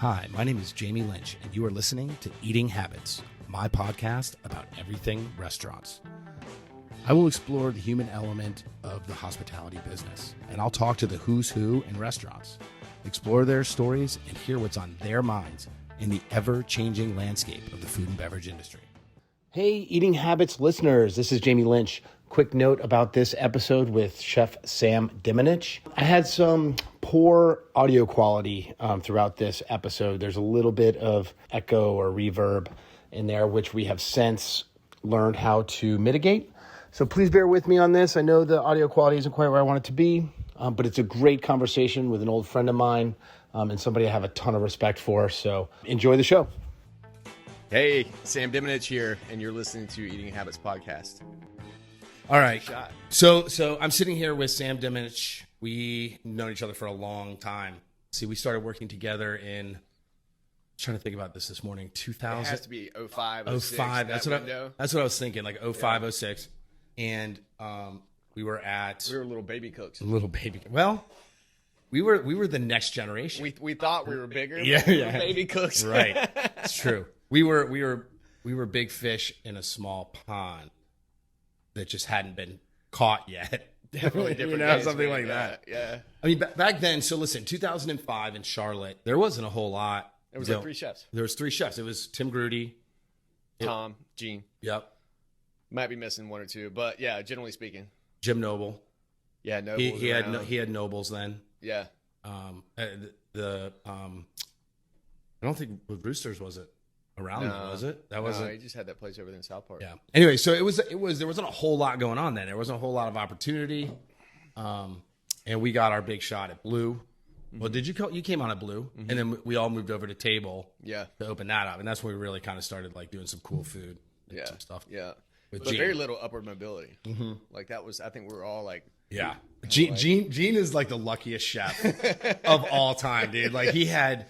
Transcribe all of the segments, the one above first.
Hi, my name is Jamie Lynch, and you are listening to Eating Habits, my podcast about everything restaurants. I will explore the human element of the hospitality business, and I'll talk to the who's who in restaurants, explore their stories, and hear what's on their minds in the ever-changing landscape of the food and beverage industry. Hey, Eating Habits listeners, this is Jamie Lynch. Quick note about this episode with Chef Sam Diminich. I had some poor audio quality throughout this episode. There's a little bit of echo or reverb in there, which we have since learned how to mitigate. So please bear with me on this. I know the audio quality isn't quite where I want it to be, but it's a great conversation with an old friend of mine and somebody I have a ton of respect for. So enjoy the show. Hey, Sam Diminich here, and you're listening to Eating Habits Podcast. All right. So I'm sitting here with Sam Diminich. We known each other for a long time. See, we started working together in, I'm trying to think about this morning, 2000. It has to be 05, 06. 05. That's what I was thinking, like 05, 06. And we were little baby cooks. Well, we were the next generation. We thought we were bigger. Yeah. But we were baby cooks. Right. It's true. We were big fish in a small pond that just hadn't been caught yet. Definitely different. Something like that. Yeah. I mean, back then, so listen, 2005 in Charlotte, there wasn't a whole lot. There was like 3 chefs. There was 3 chefs. It was Tim Grudy. Tom, Gene. Yep. Might be missing 1 or 2, but yeah, generally speaking. Jim Noble. Yeah, Noble. He had Nobles then. Yeah. I don't think with Roosters was it around then, was it? That wasn't. He just had that place over there in South Park. Yeah. Anyway, so it was there wasn't a whole lot going on then. There wasn't a whole lot of opportunity. And we got our big shot at Blue. Well, you came on at Blue, and then we all moved over to Table. Yeah. To open that up, and that's when we really kind of started like doing some cool food. And some stuff. Yeah. But very little upward mobility. Mm-hmm. Like that was, I think we were all like. Yeah. Gene is like the luckiest chef of all time, dude. Like he had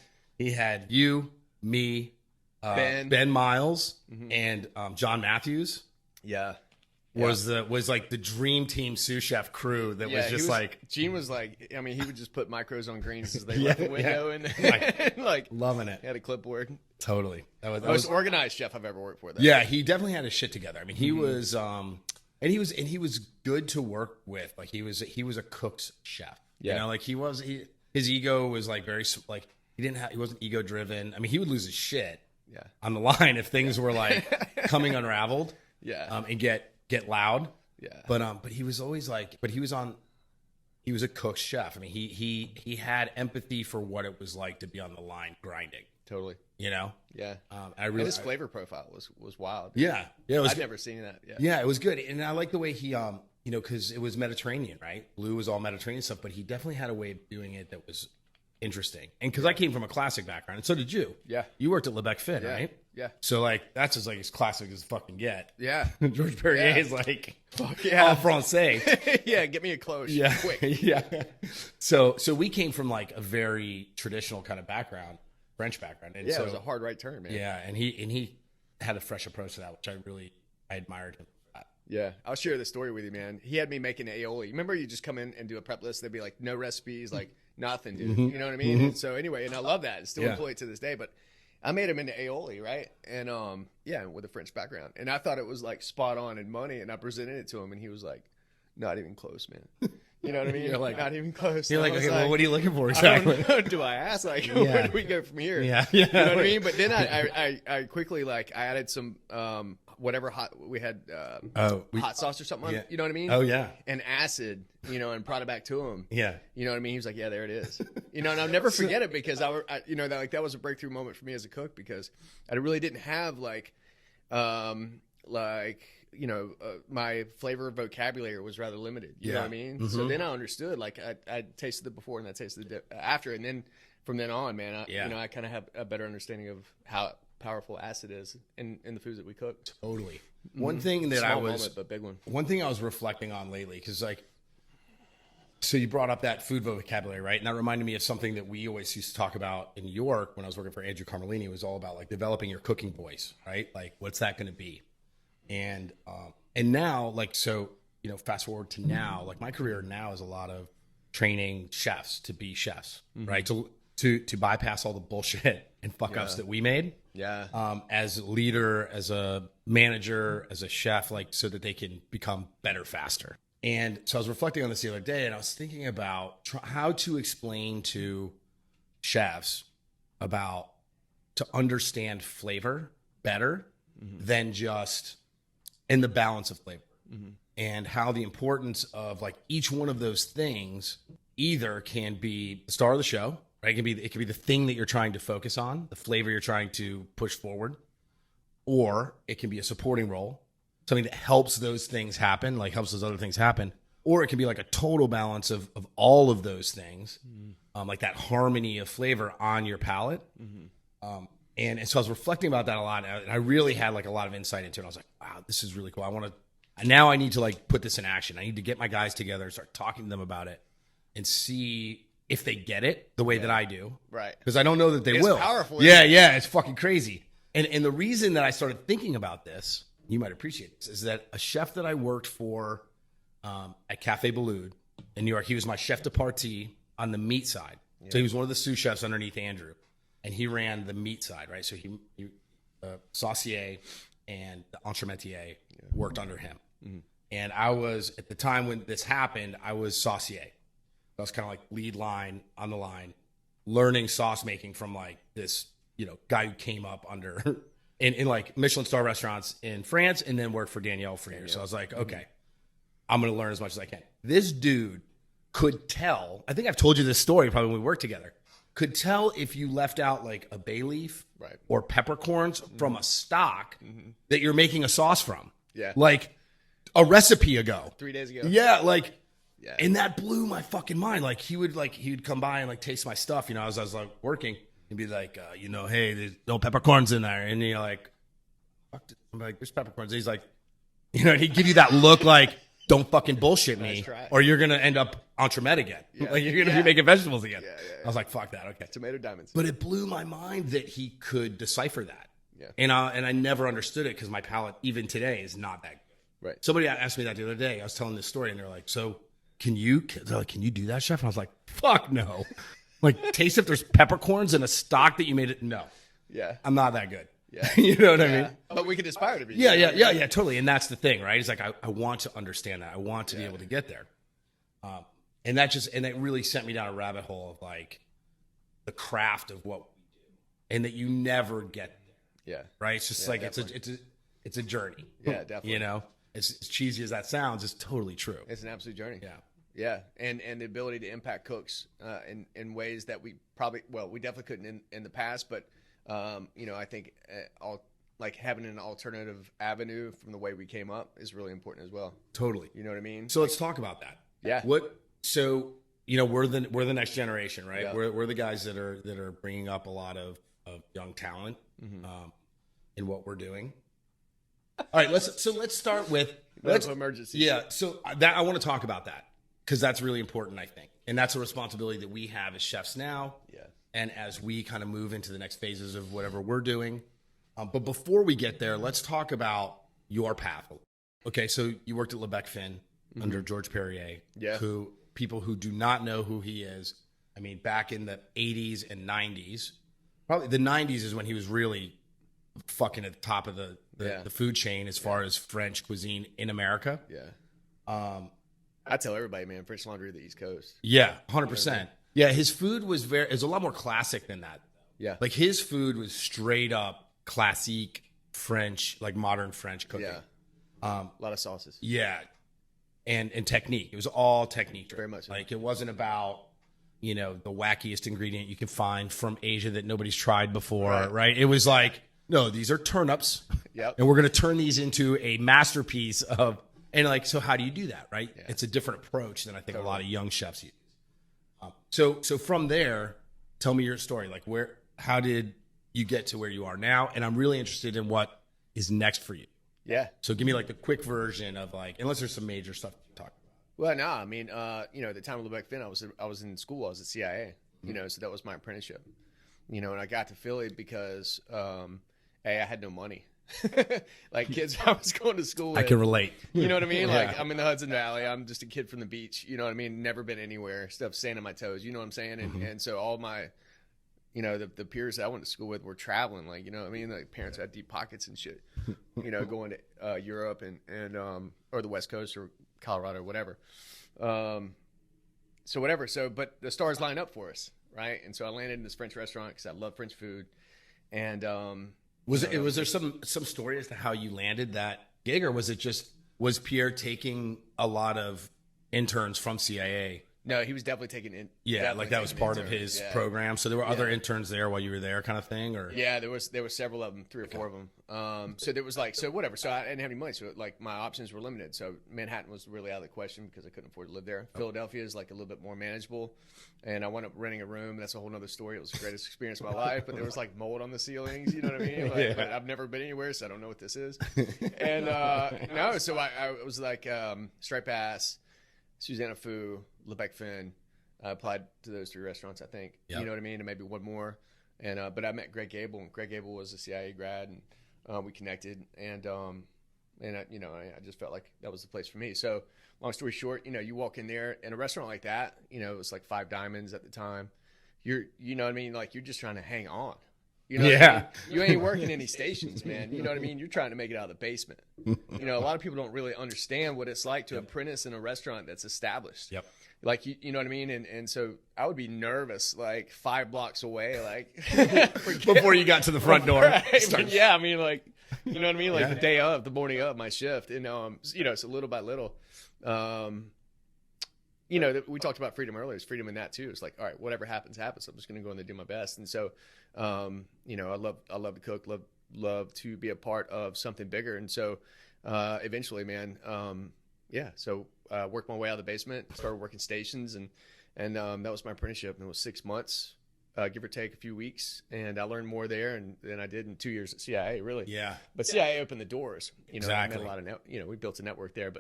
you, me, Ben Miles, and John Matthews. Yeah. Was like the dream team sous chef crew that was just like Gene was like, I mean, he would just put micros on greens as they left the window and like loving it. He had a clipboard. Totally. That was most organized chef I've ever worked for. Yeah, he definitely had his shit together. I mean, he was and he was good to work with. Like he was a cook's chef. Yeah. You know, like his ego was like very like he wasn't ego driven. I mean, he would lose his shit on the line if things were like coming unraveled. Yeah. And get loud. Yeah. But he was always like, he was a cook's chef. I mean, he had empathy for what it was like to be on the line grinding. Totally. You know? Yeah. And his flavor profile was wild. Yeah. I've never seen that. Yeah, it was good. And I like the way he, because it was Mediterranean, right? Blue was all Mediterranean stuff, but he definitely had a way of doing it that was interesting. And because I came from a classic background, and so did you. Yeah. You worked at Lebec Fit, right? Yeah. So like that's as classic as fucking get. Yeah. George Perrier is like, fuck yeah, en français. Yeah, get me a cloche. Yeah, quick. Yeah. So we came from like a very traditional kind of background, French background. And it was a hard right turn, man. Yeah, and he had a fresh approach to that, which I admired him for that. Yeah, I'll share the story with you, man. He had me making aioli. Remember, you just come in and do a prep list. They'd be like, no recipes, like nothing, dude. You know what I mean? And so anyway, and I love that. I still employ it to this day, but I made him into aioli, right? And with a French background. And I thought it was like spot on and money, and I presented it to him, and he was like, not even close, man. You know what I mean? You're like, not even close. You're like, okay, well, what are you looking for exactly? I don't know. Do I ask? Like, where do we go from here? Yeah. You know what I mean? But then I quickly, like, I added some whatever hot we had, hot sauce or something on it. You know what I mean? Oh, yeah. And acid, and brought it back to him. Yeah. You know what I mean? He was like, yeah, there it is. And I'll never forget it because that was a breakthrough moment for me as a cook because I really didn't have my flavor vocabulary was rather limited. You know what I mean? Mm-hmm. So then I understood, like I tasted it before and I tasted it after. And then from then on, man, I kind of have a better understanding of how powerful acid is in the foods that we cook. Totally. One thing that but big one. One thing I was reflecting on lately, because so you brought up that food vocabulary, right? And that reminded me of something that we always used to talk about in New York when I was working for Andrew Carmelini. It was all about like developing your cooking voice, right? Like, what's that going to be? And now, like, so, fast forward to now, like my career now is a lot of training chefs to be chefs, right? to bypass all the bullshit and fuck ups that we made. Yeah. As a leader, as a manager, as a chef, like so that they can become better faster. And so I was reflecting on this the other day, and I was thinking about how to explain to chefs about to understand flavor better than just in the balance of flavor, and how the importance of like each one of those things either can be the star of the show, right? It can be the thing that you're trying to focus on, the flavor you're trying to push forward, or it can be a supporting role, something that helps those things happen, like helps those other things happen, or it can be like a total balance of all of those things, like that harmony of flavor on your palate. And so I was reflecting about that a lot, and I really had like a lot of insight into it. I was like, wow, this is really cool. Now I need to like put this in action. I need to get my guys together and start talking to them about it and see if they get it the way that I do. Right. Because I don't know that they will. It's powerful. Yeah, it's fucking crazy. And the reason that I started thinking about this, you might appreciate this, is that a chef that I worked for at Cafe Boulud in New York, he was my chef de partie on the meat side. Yeah. So he was one of the sous chefs underneath Andrew. And he ran the meat side, right? So he saucier and the entremetier worked under him. And I was, at the time when this happened, I was saucier. I was kind of like lead line on the line, learning sauce making from like this, guy who came up under in like Michelin star restaurants in France and then worked for Danielle for years. So I was like, okay, I'm going to learn as much as I can. This dude could tell, I think I've told you this story probably when we worked together, could tell if you left out like a bay leaf or peppercorns from a stock that you're making a sauce from. Yeah. Like a recipe ago. 3 days ago. Yeah. Like, and that blew my fucking mind. Like he'd come by and like taste my stuff, as I was like working. He'd be like, hey, there's no peppercorns in there. And you're like, fuck it. I'm like, there's peppercorns. And he's like, and he'd give you that look like, don't fucking bullshit me, or you're going to end up entremet again. Yeah. Like you're going to be making vegetables again. I was like, fuck that. Okay. Tomato diamonds. But it blew my mind that he could decipher that. Yeah. And I never understood it because my palate, even today, is not that good. Right. Somebody asked me that the other day. I was telling this story and they're like, so can you do that, chef? And I was like, fuck no. Like, taste if there's peppercorns in a stock that you made it. No. Yeah. I'm not that good. Yeah. You know what I mean? But we could aspire to be. Yeah, totally. And that's the thing, right? It's like, I want to understand that. I want to be able to get there. And that really sent me down a rabbit hole of like the craft of what we do and that you never get there. Yeah. Right. It's just like, definitely. it's a journey. Yeah, definitely. As cheesy as that sounds, it's totally true. It's an absolute journey. Yeah. Yeah. And the ability to impact cooks in ways that we we definitely couldn't in the past, but I think like having an alternative avenue from the way we came up is really important as well. Totally. You know what I mean? So let's talk about that. Yeah. So we're the next generation, right? Yeah. We're the guys that are bringing up a lot of young talent in what we're doing. All right, let's start with emergency. Yeah, so that I want to talk about that because that's really important, I think, and that's a responsibility that we have as chefs now. Yeah, and as we kind of move into the next phases of whatever we're doing. But before we get there, let's talk about your path. Okay, so you worked at Lebec Fin under George Perrier. Yeah, who people who do not know who he is. I mean, back in the 80s and 90s, probably the 90s is when he was really fucking at the top of the food chain as far as French cuisine in America. Yeah. I tell everybody, man, French Laundry of the East Coast. Yeah, 100%. Yeah, his food was a lot more classic than that. Yeah. Like his food was straight up classique French, like modern French cooking. Yeah. A lot of sauces. Yeah. And technique. It was all technique. Very much so. Like it wasn't about, the wackiest ingredient you can find from Asia that nobody's tried before, right? It was like, no, these are turnips. Yep. And we're going to turn these into a masterpiece of, and like, so how do you do that, right? Yeah. It's a different approach than I think a lot of young chefs use. So from there, tell me your story. Like how did you get to where you are now? And I'm really interested in what is next for you. Yeah. So give me like the quick version of like, unless there's some major stuff to talk about. Well, no, I mean, at the time of Lebec Fin, I was in school. I was at CIA, so that was my apprenticeship, and I got to Philly because, I had no money. Like kids I was going to school with, I can relate. You know what I mean? Yeah. Like I'm in the Hudson Valley. I'm just a kid from the beach. You know what I mean? Never been anywhere. Stuff sand on my toes. You know what I'm saying? And so all my the peers that I went to school with were traveling, like, you know what I mean? Like parents had deep pockets and shit, going to Europe and or the West Coast or Colorado or whatever. So whatever. So, but the stars lined up for us, right? And so I landed in this French restaurant because I love French food. And was there some story as to how you landed that gig, or was Pierre taking a lot of interns from CIA? No, he was definitely taking in. Yeah, like that was part of his program. So there were other interns there while you were there, kind of thing, or yeah, there were several of them, 3 or 4 of them. So there was whatever. So I didn't have any money, so like my options were limited. So Manhattan was really out of the question because I couldn't afford to live there. Philadelphia is like a little bit more manageable, and I wound up renting a room. That's a whole other story. It was the greatest experience of my life, but there was like mold on the ceilings. You know what I mean? Like, but I've never been anywhere, so I don't know what this is. And no, so I was like Stripe Ass, Susanna Fu, Lebec Finn. I applied to those 3 restaurants, I think. Yep. You know what I mean? And maybe one more. And but I met Greg Gable, and Greg Gable was a CIA grad, and we connected. And I just felt like that was the place for me. So long story short, you walk in there in a restaurant like that. It was like 5 Diamonds at the time. You know what I mean? Like you're just trying to hang on. You know what I mean? You ain't working any stations, man. You know what I mean? You're trying to make it out of the basement. A lot of people don't really understand what it's like to apprentice in a restaurant that's established. Yep. Like, you know what I mean? And so I would be nervous, like 5 blocks away, like before you got to the front door. Right? Yeah. I mean, like, you know what I mean? Like the morning of my shift, and, so little by little, we talked about freedom earlier. It's freedom in that too. It's like, all right, whatever happens, happens. I'm just going to go in there and do my best. And so, I love to cook, love to be a part of something bigger. And so, eventually, man, so worked my way out of the basement, started working stations, and that was my apprenticeship. And it was 6 months, give or take a few weeks, and I learned more there than I did in 2 years at CIA, really. Yeah. But CIA opened the doors. Exactly. I met a lot of we built a network there,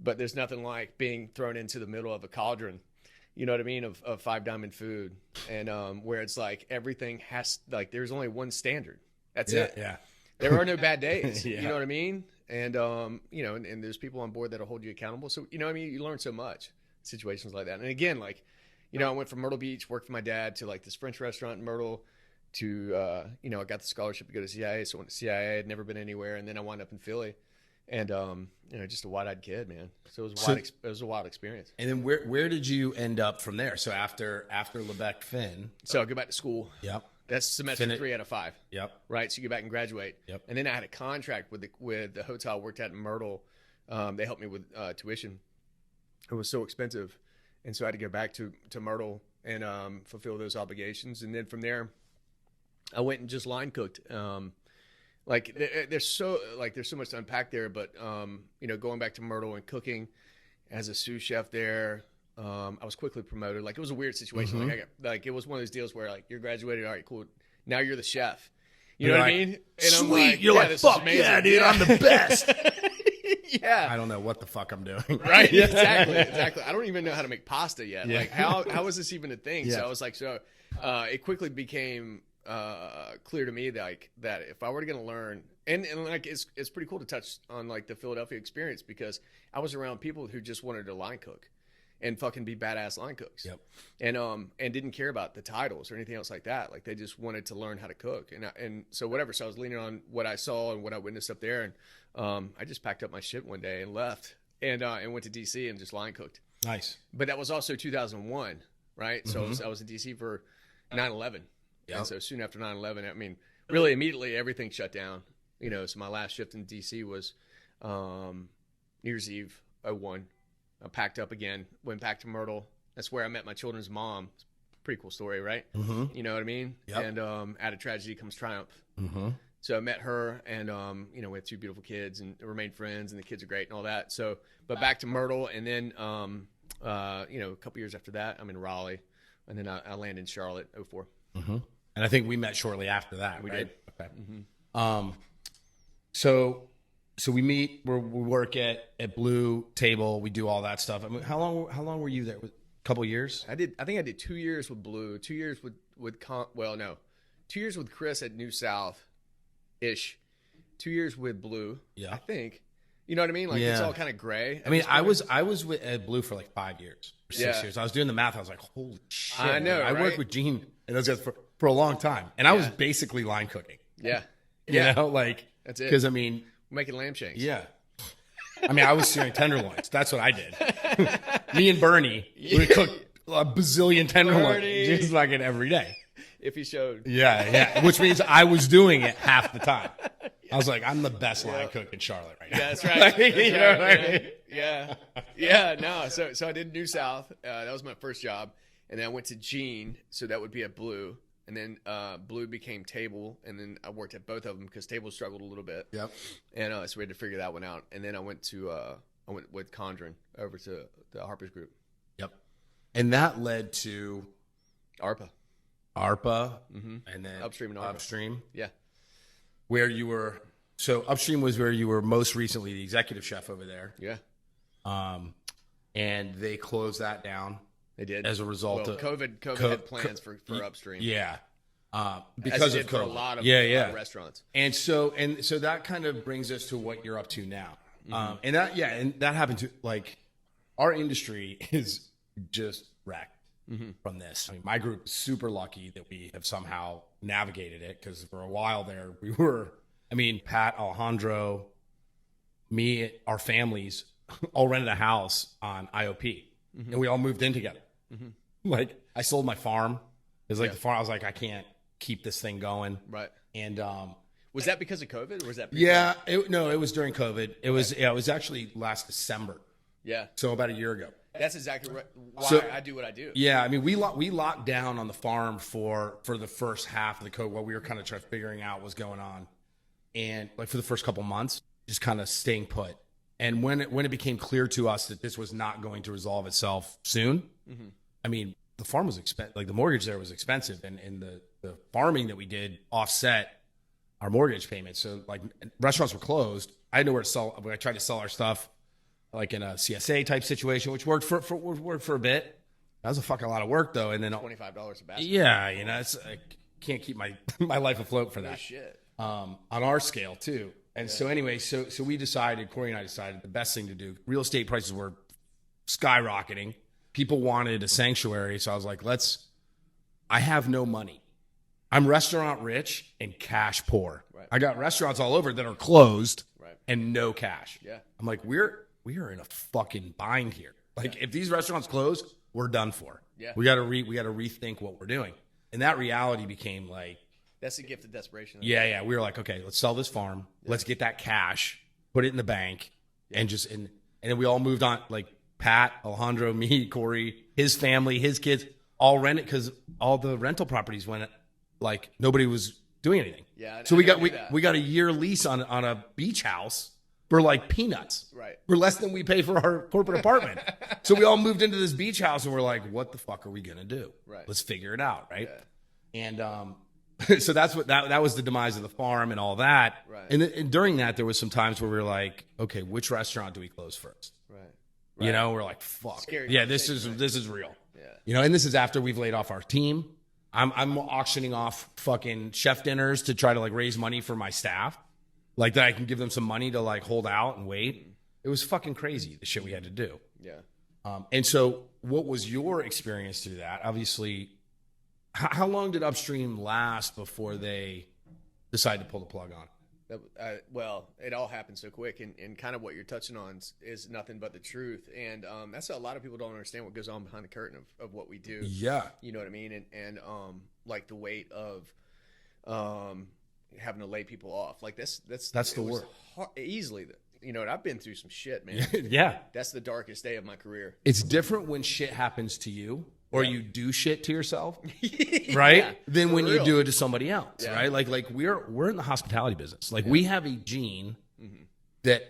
but there's nothing like being thrown into the middle of a cauldron, you know what I mean, of 5 Diamond food, and where it's like everything has, like, there's only one standard. That's it. Yeah. There are no bad days. You know what I mean? And, and there's people on board that'll hold you accountable. So, you learn so much situations like that. And again, like, I went from Myrtle Beach, worked for my dad, to like this French restaurant in Myrtle, to, I got the scholarship to go to CIA. So I went to CIA. I'd never been anywhere. And then I wound up in Philly, and, just a wide-eyed kid, man. So it was a wild experience. And then where did you end up from there? So after Lebec Finn. So I go back to school. Yep. That's semester 3 out of 5. Yep. Right. So you go back and graduate. Yep. And then I had a contract with the hotel I worked at in Myrtle. They helped me with tuition. It was so expensive, and so I had to go back to Myrtle and fulfill those obligations. And then from there, I went and just line cooked. There's so much to unpack there. But going back to Myrtle and cooking as a sous chef there. I was quickly promoted. Like, it was a weird situation. Mm-hmm. It was one of those deals where, like, you're graduated. All right, cool. Now you're the chef. You know what I mean? And sweet. I'm like, you're like, fuck yeah, dude. I'm the best. Yeah. I don't know what the fuck I'm doing. Right. Exactly. I don't even know how to make pasta yet. Yeah. Like, how is this even a thing? Yeah. So I was like, it quickly became clear to me that if I were going to learn, and like, it's pretty cool to touch on like the Philadelphia experience, because I was around people who just wanted to line cook and fucking be badass line cooks. Yep. And didn't care about the titles or anything else like that. Like, they just wanted to learn how to cook. And so whatever. So I was leaning on what I saw and what I witnessed up there. And I just packed up my shit one day and left and went to DC and just line cooked. Nice. But that was also 2001, right? Mm-hmm. So I was in DC for 9/11. Yep. And so soon after 9/11, I mean, really immediately everything shut down. So my last shift in DC was New Year's Eve 01. I packed up again, went back to Myrtle. That's where I met my children's mom. Pretty cool story, right? Mm-hmm. You know what I mean? Yep. And out of tragedy comes triumph. Mm-hmm. So I met her, and we had 2 beautiful kids, and remained friends, and the kids are great and all that. So, but back to Myrtle, and then a couple years after that, I'm in Raleigh, and then I land in Charlotte, 04. Mm-hmm. And I think we met shortly after that. We right? did. Okay. Mm-hmm. So we meet. We work at Blue Table. We do all that stuff. I mean, how long were you there? A couple years? I think I did 2 years with Blue. 2 years with 2 years with Chris at New South, ish. 2 years with Blue. Yeah, I think. You know what I mean? Like, it's all kind of gray. I mean, I was with at Blue for like 5 years, or 6 years. I was doing the math. I was like, holy shit! I know. I worked with Gene and those guys for for a long time. And I was basically line cooking. Yeah. You know, like, that's it. Because I mean, making lamb shanks. Yeah. I mean, I was searing tenderloins. That's what I did. Me and Bernie would cook a bazillion tenderloins just like it every day. If he showed. Yeah. Which means I was doing it half the time. I was like, I'm the best line cook in Charlotte right now. Yeah, that's right. That's right, man. Yeah. Yeah, no. So I did New South. That was my first job. And then I went to Gene. So that would be at Blue. And then Blue became Table. And then I worked at both of them because Table struggled a little bit. Yep. And so we had to figure that one out. And then I went with Condren over to the Harper's Group. Yep. And that led to ARPA. And then Upstream and ARPA. Upstream. Yeah. Where you were, so Upstream was where you were most recently the executive chef over there. Yeah. And they closed that down. They did. As a result of COVID had plans for Upstream. Yeah. Because of COVID. For a lot of restaurants. And so that kind of brings us to what you're up to now. And that happened to, like, our industry is just wrecked from this. I mean, my group is super lucky that we have somehow navigated it, because for a while there we were, I mean, Pat, Alejandro, me, our families all rented a house on IOP and we all moved in together. Like, I sold my farm. It was like the farm. I was like, I can't keep this thing going. Right. And was that because of COVID, or was that? It was during COVID. It was actually last December. Yeah. So about a year ago. That's exactly why I do what I do. Yeah, I mean, we locked down on the farm for the first half of the COVID while we were kind of figuring out what's going on, and like for the first couple months, just kind of staying put. And when it became clear to us that this was not going to resolve itself soon, I mean, the farm was expensive. Like, the mortgage there was expensive, and the farming that we did offset our mortgage payments. So, like, restaurants were closed. I had nowhere to sell. I tried to sell our stuff, like in a CSA type situation, which worked for a bit. That was a fucking lot of work, though. And then $25 a basket. Yeah, you know, I can't keep my life afloat for that. Oh, shit. On our scale too. And so anyway, so we decided, Corey and I decided, the best thing to do. Real estate prices were skyrocketing. People wanted a sanctuary, so I was like, I have no money. I'm restaurant rich and cash poor. Right. I got restaurants all over that are closed and no cash. Yeah. I'm like, we are in a fucking bind here. Like, if these restaurants close, we're done for. Yeah. We got to rethink what we're doing. And that reality became like, that's the gift of desperation. Yeah. We were like, okay, let's sell this farm. Yeah. Let's get that cash, put it in the bank, and then we all moved on. Like, Pat, Alejandro, me, Corey, his family, his kids, all rented, because all the rental properties went, like, nobody was doing anything. Yeah. So we got a year lease on a beach house for like peanuts. Right. For less than we pay for our corporate apartment. So we all moved into this beach house and we're like, what the fuck are we gonna do? Right. Let's figure it out, right? Yeah. And so that's what that was the demise of the farm and all that. Right. And during that, there was some times where we were like, okay, which restaurant do we close first? Right. You know, we're like, fuck. Scary yeah, this is real. Yeah. You know, and this is after we've laid off our team. I'm auctioning off fucking chef dinners to try to, like, raise money for my staff, like, that I can give them some money to, like, hold out and wait. It was fucking crazy, the shit we had to do. Yeah. And so what was your experience through that? Obviously, how long did Upstream last before they decided to pull the plug on? Well, it all happened so quick, and kind of what you're touching on is nothing but the truth. And that's a lot of people don't understand what goes on behind the curtain of what we do. Yeah. You know what I mean? And like the weight of having to lay people off. Like, that's the word. Easily, you know, and I've been through some shit, man. Yeah. That's the darkest day of my career. It's different when shit happens to you, or you do shit to yourself, right? Yeah, than when real. you do it to somebody else, Yeah. right? Like we're in the hospitality business. Like, we have a gene that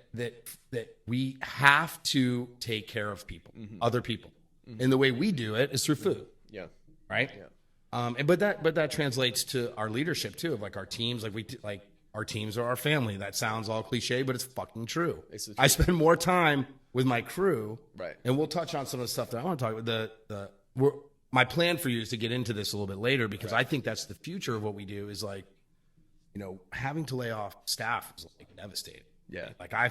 we have to take care of people, other people, and the way we do it is through food. Yeah. Right. Yeah. But that translates to our leadership too, of, like, our teams. Like our teams are our family. That sounds all cliche, but it's fucking true. It's the truth. I spend more time with my crew, Right. And we'll touch on some of the stuff that I want to talk about. My plan for you is to get into this a little bit later, because I think that's the future of what we do. Is, like, you know, having to lay off staff is, like, devastating. Yeah. Like, I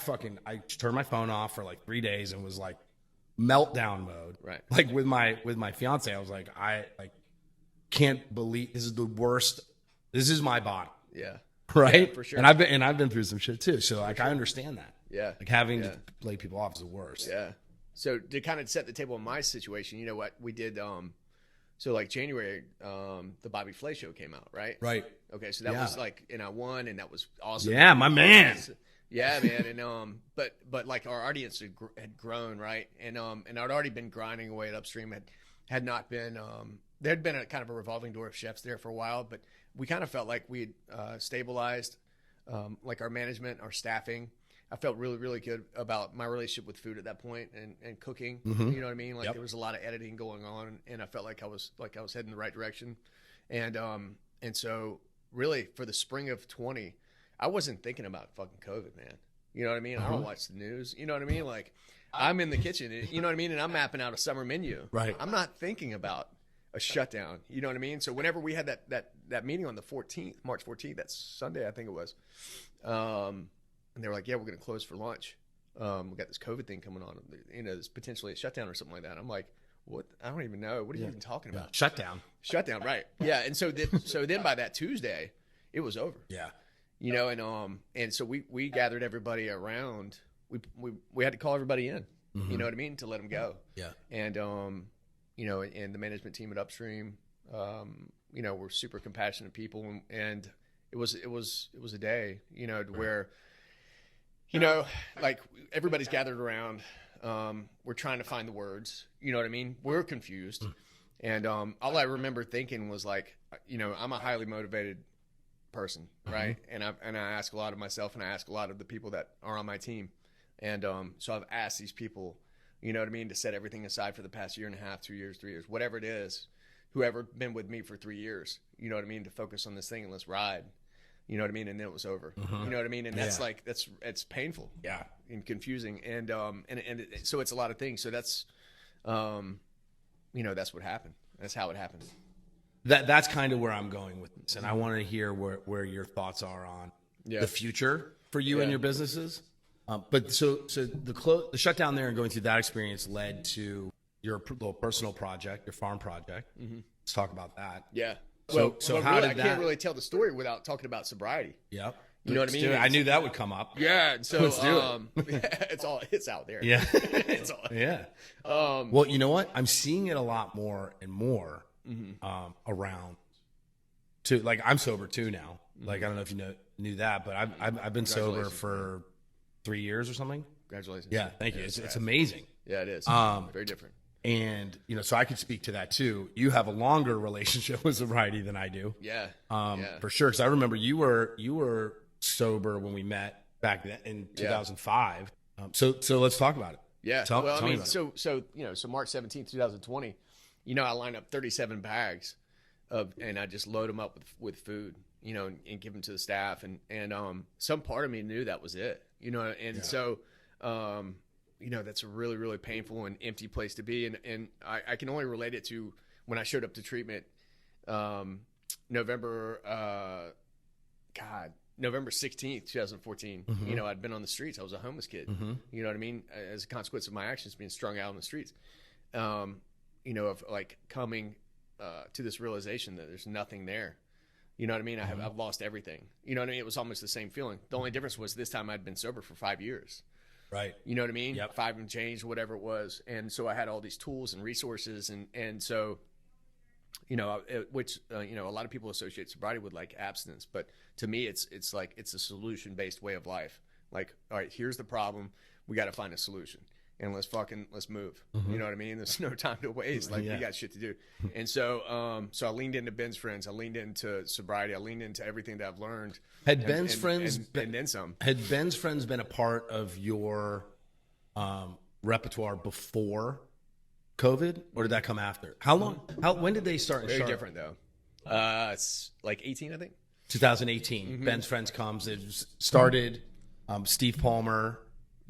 turned my phone off for like 3 days and was like meltdown mode. Right. Like, with my fiance, I was like, can't believe this is the worst. This is my body. Yeah. Right. Yeah, for sure. And I've been through some shit too. So like I understand that. Yeah. Like having to lay people off is the worst. Yeah. So to kind of set the table in my situation, you know what we did? So like January, the Bobby Flay show came out, right? Right. Okay. So that was like, and I won, and that was awesome. Yeah, my man. Yeah, man. And but like our audience had grown, right? And I'd already been grinding away at Upstream. Had not been there had been a kind of a revolving door of chefs there for a while, but we kind of felt like we had stabilized, like our management, our staffing. I felt really, really good about my relationship with food at that point and cooking. Mm-hmm. You know what I mean? Like there was a lot of editing going on, and I felt like I was heading the right direction. And so really for the spring of 20, I wasn't thinking about fucking COVID, man. You know what I mean? I don't watch the news. You know what I mean? Like I'm in the kitchen, you know what I mean? And I'm mapping out a summer menu. Right. I'm not thinking about a shutdown. You know what I mean? So whenever we had that meeting on the 14th, March 14th, that's Sunday, I think it was. And they were like, yeah, we're going to close for lunch. We got this COVID thing coming on. You know, there's potentially a shutdown or something like that. I'm like, what? I don't even know. What are you even talking about? Shutdown. Shutdown, right. Yeah. And so then by that Tuesday, it was over. Yeah. You know, and so we gathered everybody around. We had to call everybody in, you know what I mean, to let them go. Yeah. And, you know, and the management team at Upstream, you know, we're super compassionate people. And it was a day, you know, where, you know, like everybody's gathered around. We're trying to find the words. You know what I mean? We're confused. And all I remember thinking was like, you know, I'm a highly motivated person, right? And I ask a lot of myself, and I ask a lot of the people that are on my team. And so I've asked these people, you know what I mean, to set everything aside for the past year and a half, 2 years, 3 years, whatever it is, whoever been with me for 3 years, you know what I mean, to focus on this thing and let's ride. You know what I mean? And then it was over. You know what I mean? And that's like, it's painful. Yeah. And confusing. And so it's a lot of things. So that's, you know, that's what happened. That's how it happened. That's kind of where I'm going with this. And I want to hear where your thoughts are on the future for you and your businesses. But so the shutdown there and going through that experience led to your little personal project, your farm project. Let's talk about that. Yeah. So how really, did I can't really tell the story without talking about sobriety. Yep. You know what I mean? I knew that would come up. Yeah. And so let's do it. It's out there. Yeah. It's all. Yeah. Well, you know what? I'm seeing it a lot more and more around. Too. Like I'm sober too now. Like I don't know if you knew that, but I've been sober for 3 years or something. Congratulations. Yeah. Thank you. It's amazing. Yeah, it is. Very different. And, you know, so I could speak to that too. You have a longer relationship with sobriety than I do. Yeah. For sure. Cause I remember you were sober when we met back then in 2005. So let's talk about it. Yeah. Tell me about it. So March 17th, 2020, you know, I lined up 37 bags and I just load them up with food, you know, and give them to the staff. And some part of me knew that was it, you know? And so, you know, that's a really, really painful and empty place to be. And I can only relate it to when I showed up to treatment, November 16th, 2014. You know, I'd been on the streets. I was a homeless kid. You know what I mean? As a consequence of my actions being strung out on the streets, you know, of like coming to this realization that there's nothing there. You know what I mean? I've lost everything. You know what I mean? It was almost the same feeling. The only difference was this time I'd been sober for 5 years. Right. You know what I mean? Yep. 5 and change, whatever it was. And so I had all these tools and resources. And so, you know, which, you know, a lot of people associate sobriety with like abstinence. But to me, it's like, it's a solution-based way of life. Like, all right, here's the problem. We got to find a solution. And let's move. You know what I mean? There's no time to waste. Like we got shit to do. And so, so I leaned into Ben's friends. I leaned into sobriety. I leaned into everything that I've learned. Had Ben's friends and then some. Had Ben's friends been a part of your repertoire before COVID, or did that come after? When did they start? Very different though. It's like 18, I think. 2018. Ben's friends comes. It started. Steve Palmer.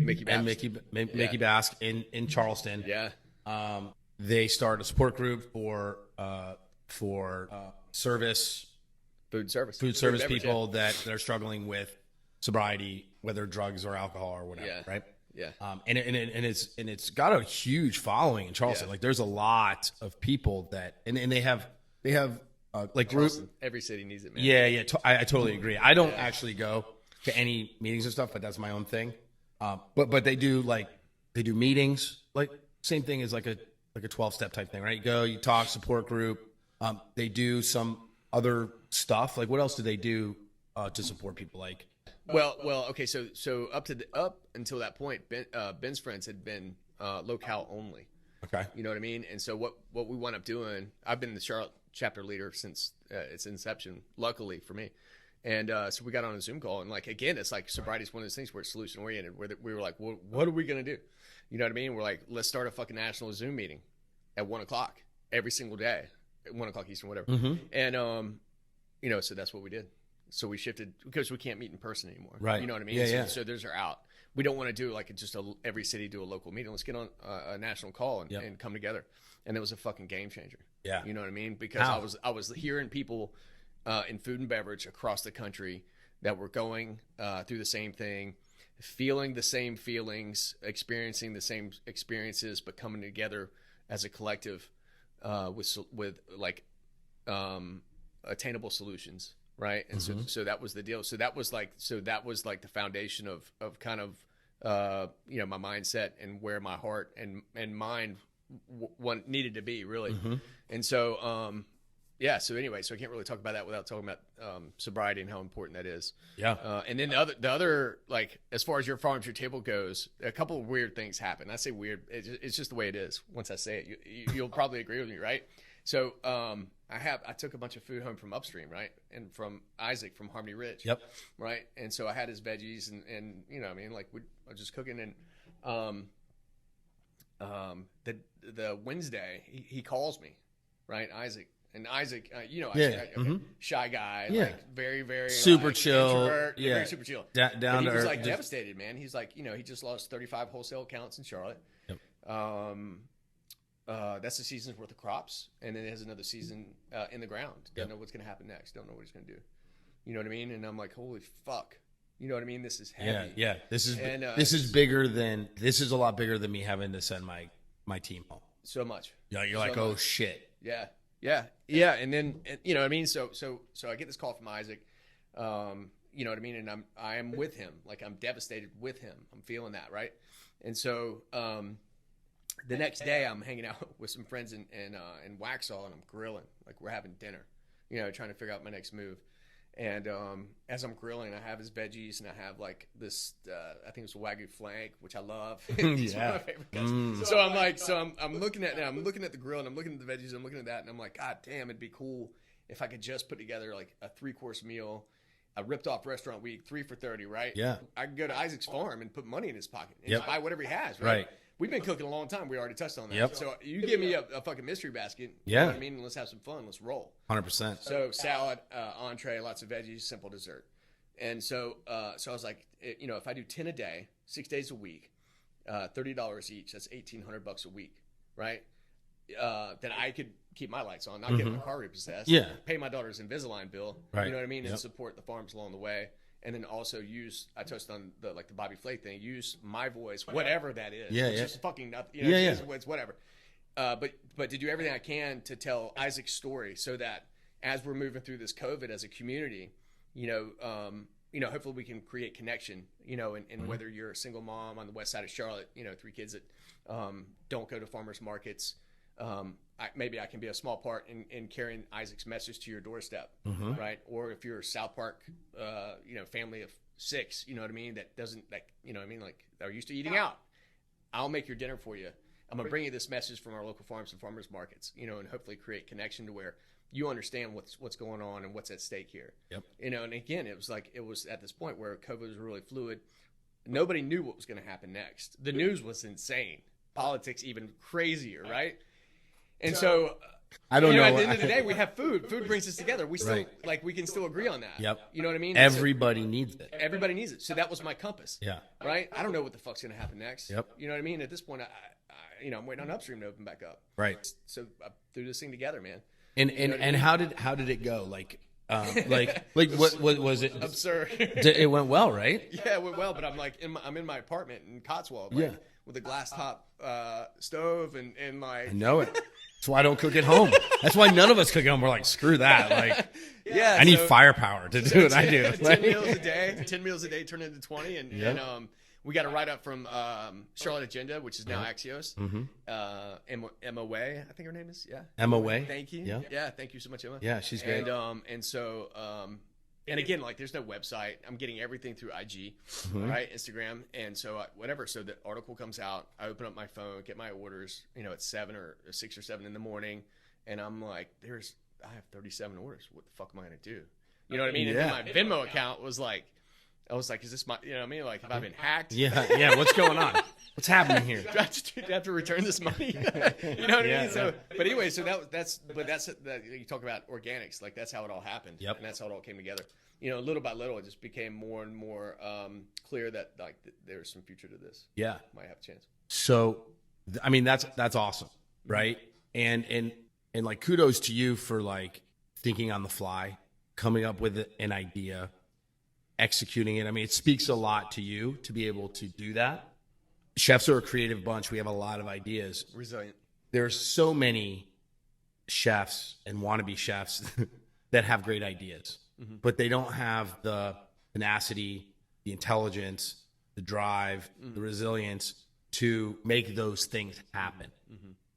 Mickey Bask in Charleston. Yeah. They started a support group for food service people that are struggling with sobriety, whether drugs or alcohol or whatever. Right. Yeah. And it's got a huge following in Charleston. Like there's a lot of people that and they have They have like group. Every city needs it, man. Yeah. I totally agree. I don't actually go to any meetings and stuff, but that's my own thing. But they do meetings, like same thing as like a 12-step type thing, right? You go, you talk, support group. They do some other stuff. Like what else do they do to support people? Like, well, okay. So up until that point, Ben's friends had been locale only. okay, You know what I mean? And so what we wound up doing, I've been the Charlotte chapter leader since its inception, luckily for me. And so we got on a Zoom call, and like again, it's like sobriety is one of those things where it's solution oriented. Where we were like, well, what are we gonna do? You know what I mean? We're like, let's start a fucking national Zoom meeting at 1:00 every single day, at 1:00 Eastern, whatever. And you know, so that's what we did. So we shifted because we can't meet in person anymore. Right. You know what I mean? Yeah. So those are out. We don't want to do like every city do a local meeting. Let's get on a national call and come together. And it was a fucking game changer. Yeah. You know what I mean? Because I was hearing people in food and beverage across the country that were going through the same thing, feeling the same feelings, experiencing the same experiences, but coming together as a collective with like attainable solutions. Right. And so that was the deal. So that was like the foundation of kind of, you know, my mindset and where my heart and mind needed to be really. And so, yeah. So anyway, so I can't really talk about that without talking about sobriety and how important that is. Yeah. And then the other, like, as far as your farm to your table goes, a couple of weird things happen. I say weird. It's just the way it is. Once I say it, you'll probably agree with me. Right. So, I took a bunch of food home from upstream, right? And from Isaac from Harmony Ridge. Yep. Right. And so I had his veggies and you know, I mean, like I was just cooking and, the Wednesday he calls me, right? Isaac, you know, shy guy, like very, very super like, chill. introvert, Yeah. very super chill. Down But to he was earth. like devastated, man. He's like, you know, he just lost 35 wholesale accounts in Charlotte. Yep. That's a season's worth of crops, and then it has another season in the ground. Don't know what's going to happen next. Don't know what he's going to do. You know what I mean? And I'm like, holy fuck. You know what I mean? This is heavy. Yeah. This is bigger than. This is a lot bigger than me having to send my team home. So much. Yeah, you're So like, much. oh shit. Yeah. And then you know what I mean. So I get this call from Isaac. You know what I mean? And I am with him. Like I'm devastated with him. I'm feeling that, right? And so the next day I'm hanging out with some friends in Waxhaw, and I'm grilling. Like we're having dinner, you know, trying to figure out my next move. And as I'm grilling, I have his veggies, and I have like this, I think it's a Wagyu flank, which I love. It's one of my favorite cuts. So I'm like, I'm looking at the grill, and I'm looking at the veggies, and I'm looking at that, and I'm like, God damn, it'd be cool if I could just put together like a 3-course meal, a ripped off restaurant week, 3 for $30, right? Yeah. I can go to Isaac's farm and put money in his pocket and just buy whatever he has, right? Right. We've been cooking a long time. We already touched on that. Yep. So you give me a fucking mystery basket. Yeah. You know what I mean? Let's have some fun. Let's roll. 100%. So salad, entree, lots of veggies, simple dessert. And so I was like, you know, if I do 10 a day, 6 days a week, $30 each, that's $1,800 a week, right? Then I could keep my lights on, not get my car repossessed, pay my daughter's Invisalign bill, Right. you know what I mean, and support the farms along the way. And then also I touched on the Bobby Flay thing, use my voice, whatever that is. Yeah, It's yeah. just fucking nothing. You know, it's whatever. But to do everything I can to tell Isaac's story so that as we're moving through this COVID as a community, you know, hopefully we can create connection, you know, and whether you're a single mom on the west side of Charlotte, you know, 3 kids that don't go to farmers markets, maybe I can be a small part in carrying Isaac's message to your doorstep, right? Or if you're a South Park, you know, family of 6, you know what I mean, that doesn't, like, you know what I mean, like they're used to eating out. I'll make your dinner for you. I'm going to bring you this message from our local farms and farmers markets, you know, and hopefully create connection to where you understand what's going on and what's at stake here. Yep. You know, and again, it was at this point where COVID was really fluid. Nobody knew what was going to happen next. The news was insane. Politics even crazier, right? And so I don't know. At the end of the day, we have food. Food brings us together. We still we can still agree on that. Yep. You know what I mean? Everybody needs it. Everybody needs it. So that was my compass. Yeah. Right. I don't know what the fuck's gonna happen next. Yep. You know what I mean? At this point, I'm waiting on upstream to open back up. Right. So I threw this thing together, man. And how did it go? Like what was it? Absurd. It went well, right? Yeah, it went well. But I'm in my apartment in Cotswold. With a glass top stove and my. I know it. That's why I don't cook at home. That's why none of us cook at home. We're like, screw that. Like, I need firepower to do what I do. 10 meals a day. 10 meals a day turn into 20. And we got a write-up from Charlotte Agenda, which is now Axios. Emma Way, I think her name is. Yeah. Emma Way. Thank you. Yeah. Thank you so much, Emma. Yeah, she's great. And so and again, like, there's no website. I'm getting everything through IG, right? Instagram. And so whatever. So the article comes out. I open up my phone, get my orders, at 7 or 6 or 7 in the morning. And I'm like, I have 37 orders. What the fuck am I going to do? You know what I mean? Yeah. And then my Venmo account was like, I was like, is this my, you know what I mean? Like, have I been hacked? Yeah. What's going on? What's happening here? Do I have to return this money? You know what I mean? So, but anyway, so that's you talk about organics. Like, that's how it all happened. Yep. And that's how it all came together. Little by little, it just became more and more clear that like there's some future to this. Yeah. Might have a chance. So, I mean, that's awesome. Right. And like, kudos to you for like thinking on the fly, coming up with an idea, executing it. I mean, it speaks a lot to you to be able to do that. Chefs are a creative bunch. We have a lot of ideas. Resilient. There's so many chefs and wannabe chefs that have great ideas, but they don't have the tenacity, the intelligence, the drive, the resilience to make those things happen.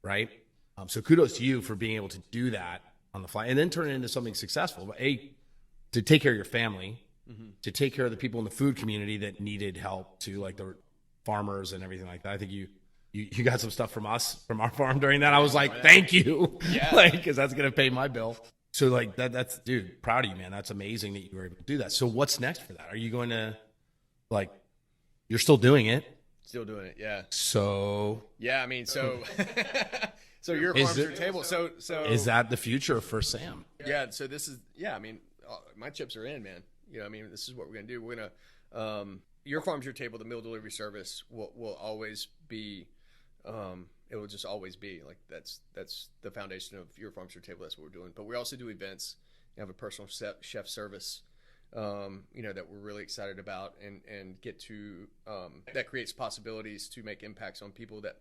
Right. So kudos to you for being able to do that on the fly and then turn it into something successful. But to take care of your family, to take care of the people in the food community that needed help, to like the farmers and everything like that. I think you got some stuff from us, from our farm during that. I was like, thank you. Like, because that's going to pay my bill. So like that's, dude, proud of you, man. That's amazing that you were able to do that. So what's next for that? Are you going to, like, you're still doing it? Still doing it. Yeah. So. Yeah. I mean, so your farm's your table. So is that the future for Sam? Yeah. So this is, I mean, my chips are in, man. I mean, this is what we're going to do. We're going to, your farm's your table, the meal delivery service will always be, it will just always be like, that's the foundation of your farm's your table. That's what we're doing. But we also do events. We have a personal chef service, that we're really excited about and get to, that creates possibilities to make impacts on people that,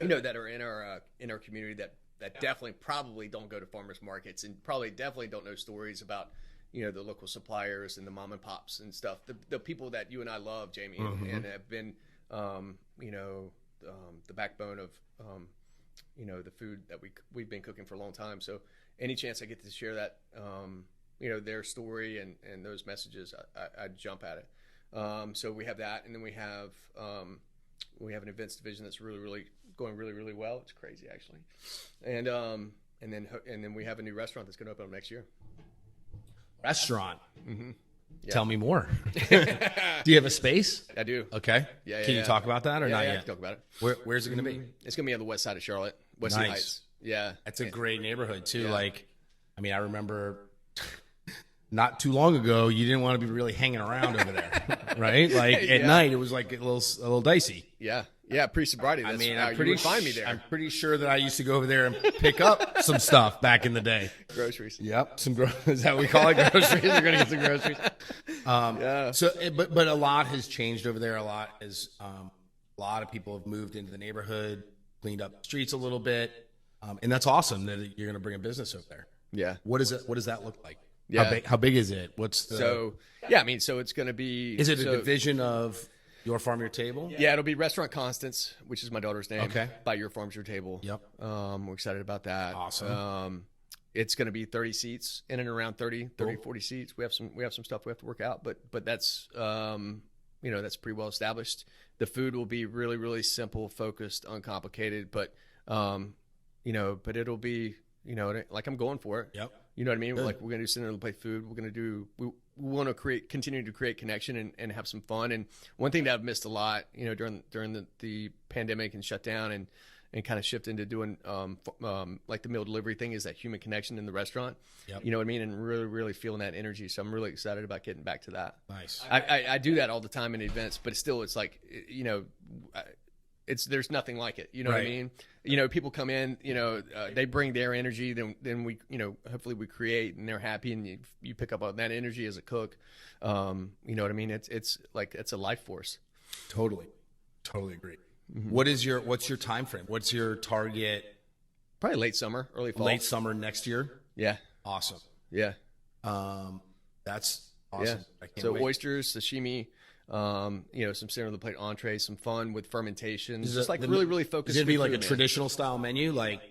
that are in our community that definitely probably don't go to farmers markets and probably definitely don't know stories about, the local suppliers and the mom and pops and stuff, the people that you and I love, Jamie, and have been, the backbone of, the food that we've been cooking for a long time. So any chance I get to share that, their story and those messages, I jump at it. So we have that, and then we have an events division that's really going really well. It's crazy, actually, and then we have a new restaurant that's going to open up next year. Restaurant. Yeah. Tell me more. Do you have a space? I do. Okay. Yeah. Can you talk about that or not yet? I can talk about it. Where's it going to be? It's going to be on the west side of Charlotte, West Nice. Heights. Yeah. That's a great neighborhood too. Yeah. Like, I mean, I remember not too long ago, you didn't want to be really hanging around over there, right? Like at night, it was like a little dicey. Yeah. Pre-sobriety. That's how you would find me there. I'm pretty sure that I used to go over there and pick up some stuff back in the day. Groceries. Yep. Is that what we call it? Groceries. We're going to get some groceries. So, but a lot has changed over there. A lot of people have moved into the neighborhood, cleaned up the streets a little bit. And that's awesome that you're going to bring a business over there. Yeah. What does that look like? Yeah. How big is it? So it's going to be. Is it a division of Your Farm, Your Table? Yeah, it'll be Restaurant Constance, which is my daughter's name. Okay. By Your Farm's Your Table. Yep. We're excited about that. Awesome. It's going to be 30 seats, in and around 40 seats. We have some stuff we have to work out, but that's that's pretty well established. The food will be really, really simple, focused, uncomplicated, but but it'll be, like I'm going for it. Yep. You know what I mean? Good. Like, we're going to do center of the plate food. We're going to do, we want to continue to create connection and have some fun. And one thing that I've missed a lot, during the pandemic and shutdown and kind of shift into doing, like the meal delivery thing, is that human connection in the restaurant. Yep. You know what I mean? And really, really feeling that energy. So I'm really excited about getting back to that. Nice. I do that all the time in events, but it's like, there's nothing like it. You know what I mean? People come in, they bring their energy, then we, hopefully we create, and they're happy, and you pick up on that energy as a cook. You know what I mean? It's like, it's a life force. Totally agree. Mm-hmm. What's your time frame? What's your target Probably late summer, early fall. Late summer next year. Yeah. Awesome. Yeah. That's awesome. Yeah. I can't So wait. oysters, sashimi, some center of the plate entrees, some fun with fermentation. Is Just it- like the- really focused. Is it be food, like a man. traditional style menu, like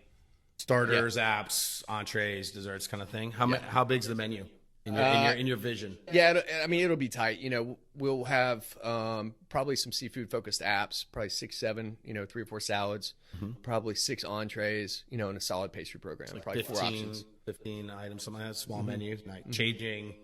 starters, apps, entrees, desserts, kind of thing? How big's the menu in your vision? Yeah, I mean, it'll be tight. We'll have probably some seafood focused apps, probably 6, 7, 3 or 4 salads, probably 6 entrees, and a solid pastry program, probably 4 options. 15 items, something like that, small menu, like changing,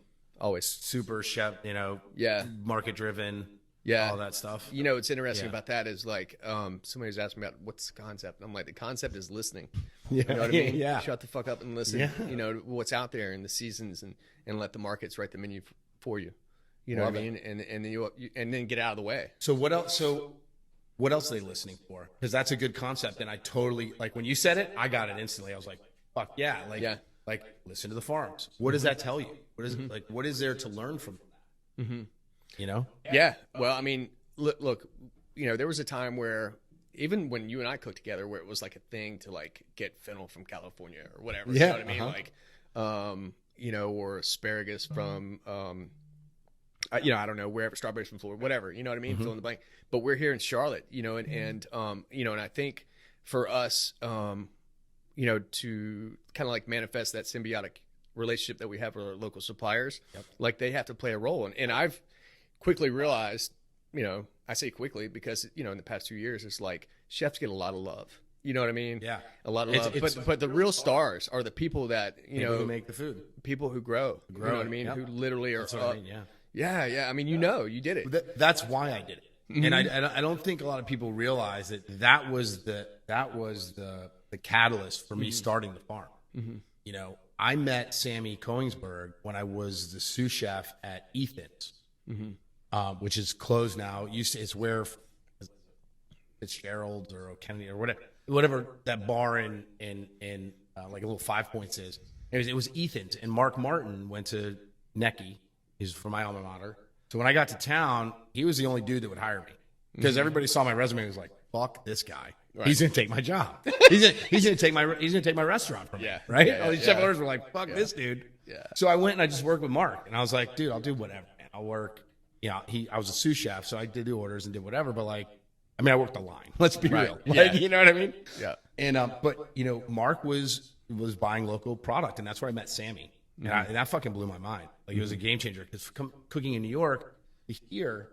Always. super chef, Yeah. market driven, Yeah. all that stuff. What's interesting about that is like somebody was asking me about what's the concept. And I'm like, the concept is listening. Yeah. You know what I mean? Yeah. Shut the fuck up and listen. Yeah. What's out there in the seasons and let the markets write the menu for you. You know Love what I mean? And then get out of the way. So what else? What else are they listening for? Because that's a good concept, and I totally like when you said it. I got it instantly. I was like, "Fuck yeah!" Like listen to the farms. What does that tell you? What is like? What is there to learn from that? Yeah. Well, I mean, look, there was a time where even when you and I cooked together, where it was like a thing to like get fennel from California or whatever. You know what I mean? Like, or asparagus from, I don't know, wherever, strawberries from Florida, whatever. You know what I mean? Fill in the blank. But we're here in Charlotte, and I think for us, to kind of like manifest that symbiotic relationship that we have with our local suppliers, like they have to play a role. And I've quickly realized, I say quickly because, in the past 2 years, it's like chefs get a lot of love. You know what I mean? Yeah. A lot of love. But the real stars are the people that, People who make the food, people who grow. You know what I mean? Yep. Who literally are That's what up. I mean, yeah. Yeah. I mean, you did it. That's why I did it, and I don't think a lot of people realize that was the catalyst for me starting the farm. I met Sammy Koenigsberg when I was the sous chef at Ethan's, which is closed now. It's where Fitzgerald's or O'Kennedy or whatever that bar in like a little 5 Points is. It was Ethan's, and Mark Martin went to Necky. He's from my alma mater. So when I got to town, he was the only dude that would hire me because everybody saw my resume and was like, "Fuck this guy, he's gonna take my job. he's gonna take my restaurant from me." Right? All these chef owners were like, "Fuck this dude." Yeah. So I went and I just worked with Mark, and I was like, "Dude, I'll do whatever, man. I'll work." I was a sous chef, so I did the orders and did whatever. But I worked the line. Let's be real. You know what I mean? Yeah. And but Mark was buying local product, and that's where I met Sammy. And that fucking blew my mind. Like, it was a game changer because cooking in New York here,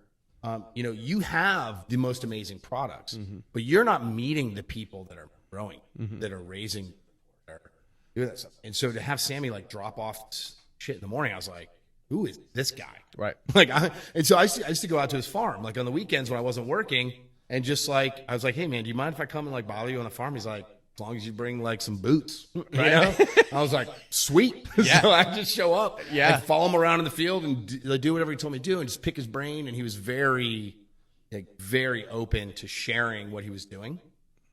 you have the most amazing products, but you're not meeting the people that are growing, that are raising, or doing that stuff. And so to have Sammy like drop off shit in the morning, I was like, who is this guy? Right. And so I used to go out to his farm, like on the weekends when I wasn't working, and just like, I was like, hey man, do you mind if I come and like bother you on the farm? He's like, as long as you bring like some boots, right? I was like, sweet. Yeah. So I just show up, and follow him around in the field and do whatever he told me to do, and just pick his brain. And he was very open to sharing what he was doing.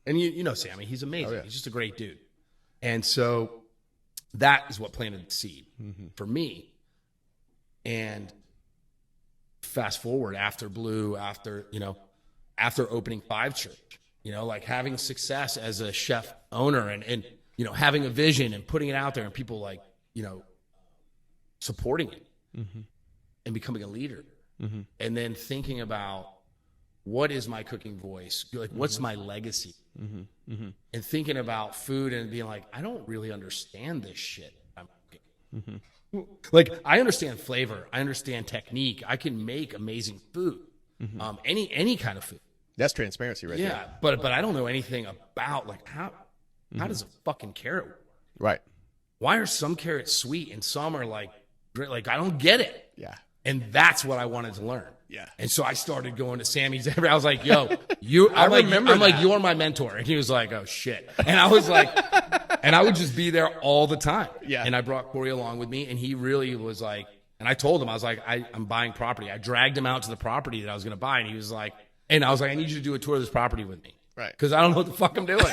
And you know Sammy, he's amazing. Oh, yeah. He's just a great dude. And so that is what planted the seed for me. And fast forward after Blue, after opening 5 Church. Like having success as a chef owner and having a vision and putting it out there and people supporting it and becoming a leader. And then thinking about what is my cooking voice? Like, what's my legacy? And thinking about food and being like, I don't really understand this shit I'm cooking. Like, I understand flavor. I understand technique. I can make amazing food. Any kind of food. That's transparency right there. Yeah, but I don't know anything about like how does a fucking carrot work? Right. Why are some carrots sweet and some are like great? Like, I don't get it. Yeah. And that's what I wanted to learn. Yeah. And so I started going to Sammy's. I was like, yo, I'm like, you're my mentor. And he was like, oh shit. And I was like, and I would just be there all the time. Yeah. And I brought Corey along with me, and he really was like, and I told him, I was like, I'm buying property. I dragged him out to the property that I was going to buy, and he was like, and I was like, I need you to do a tour of this property with me. Right. Because I don't know what the fuck I'm doing.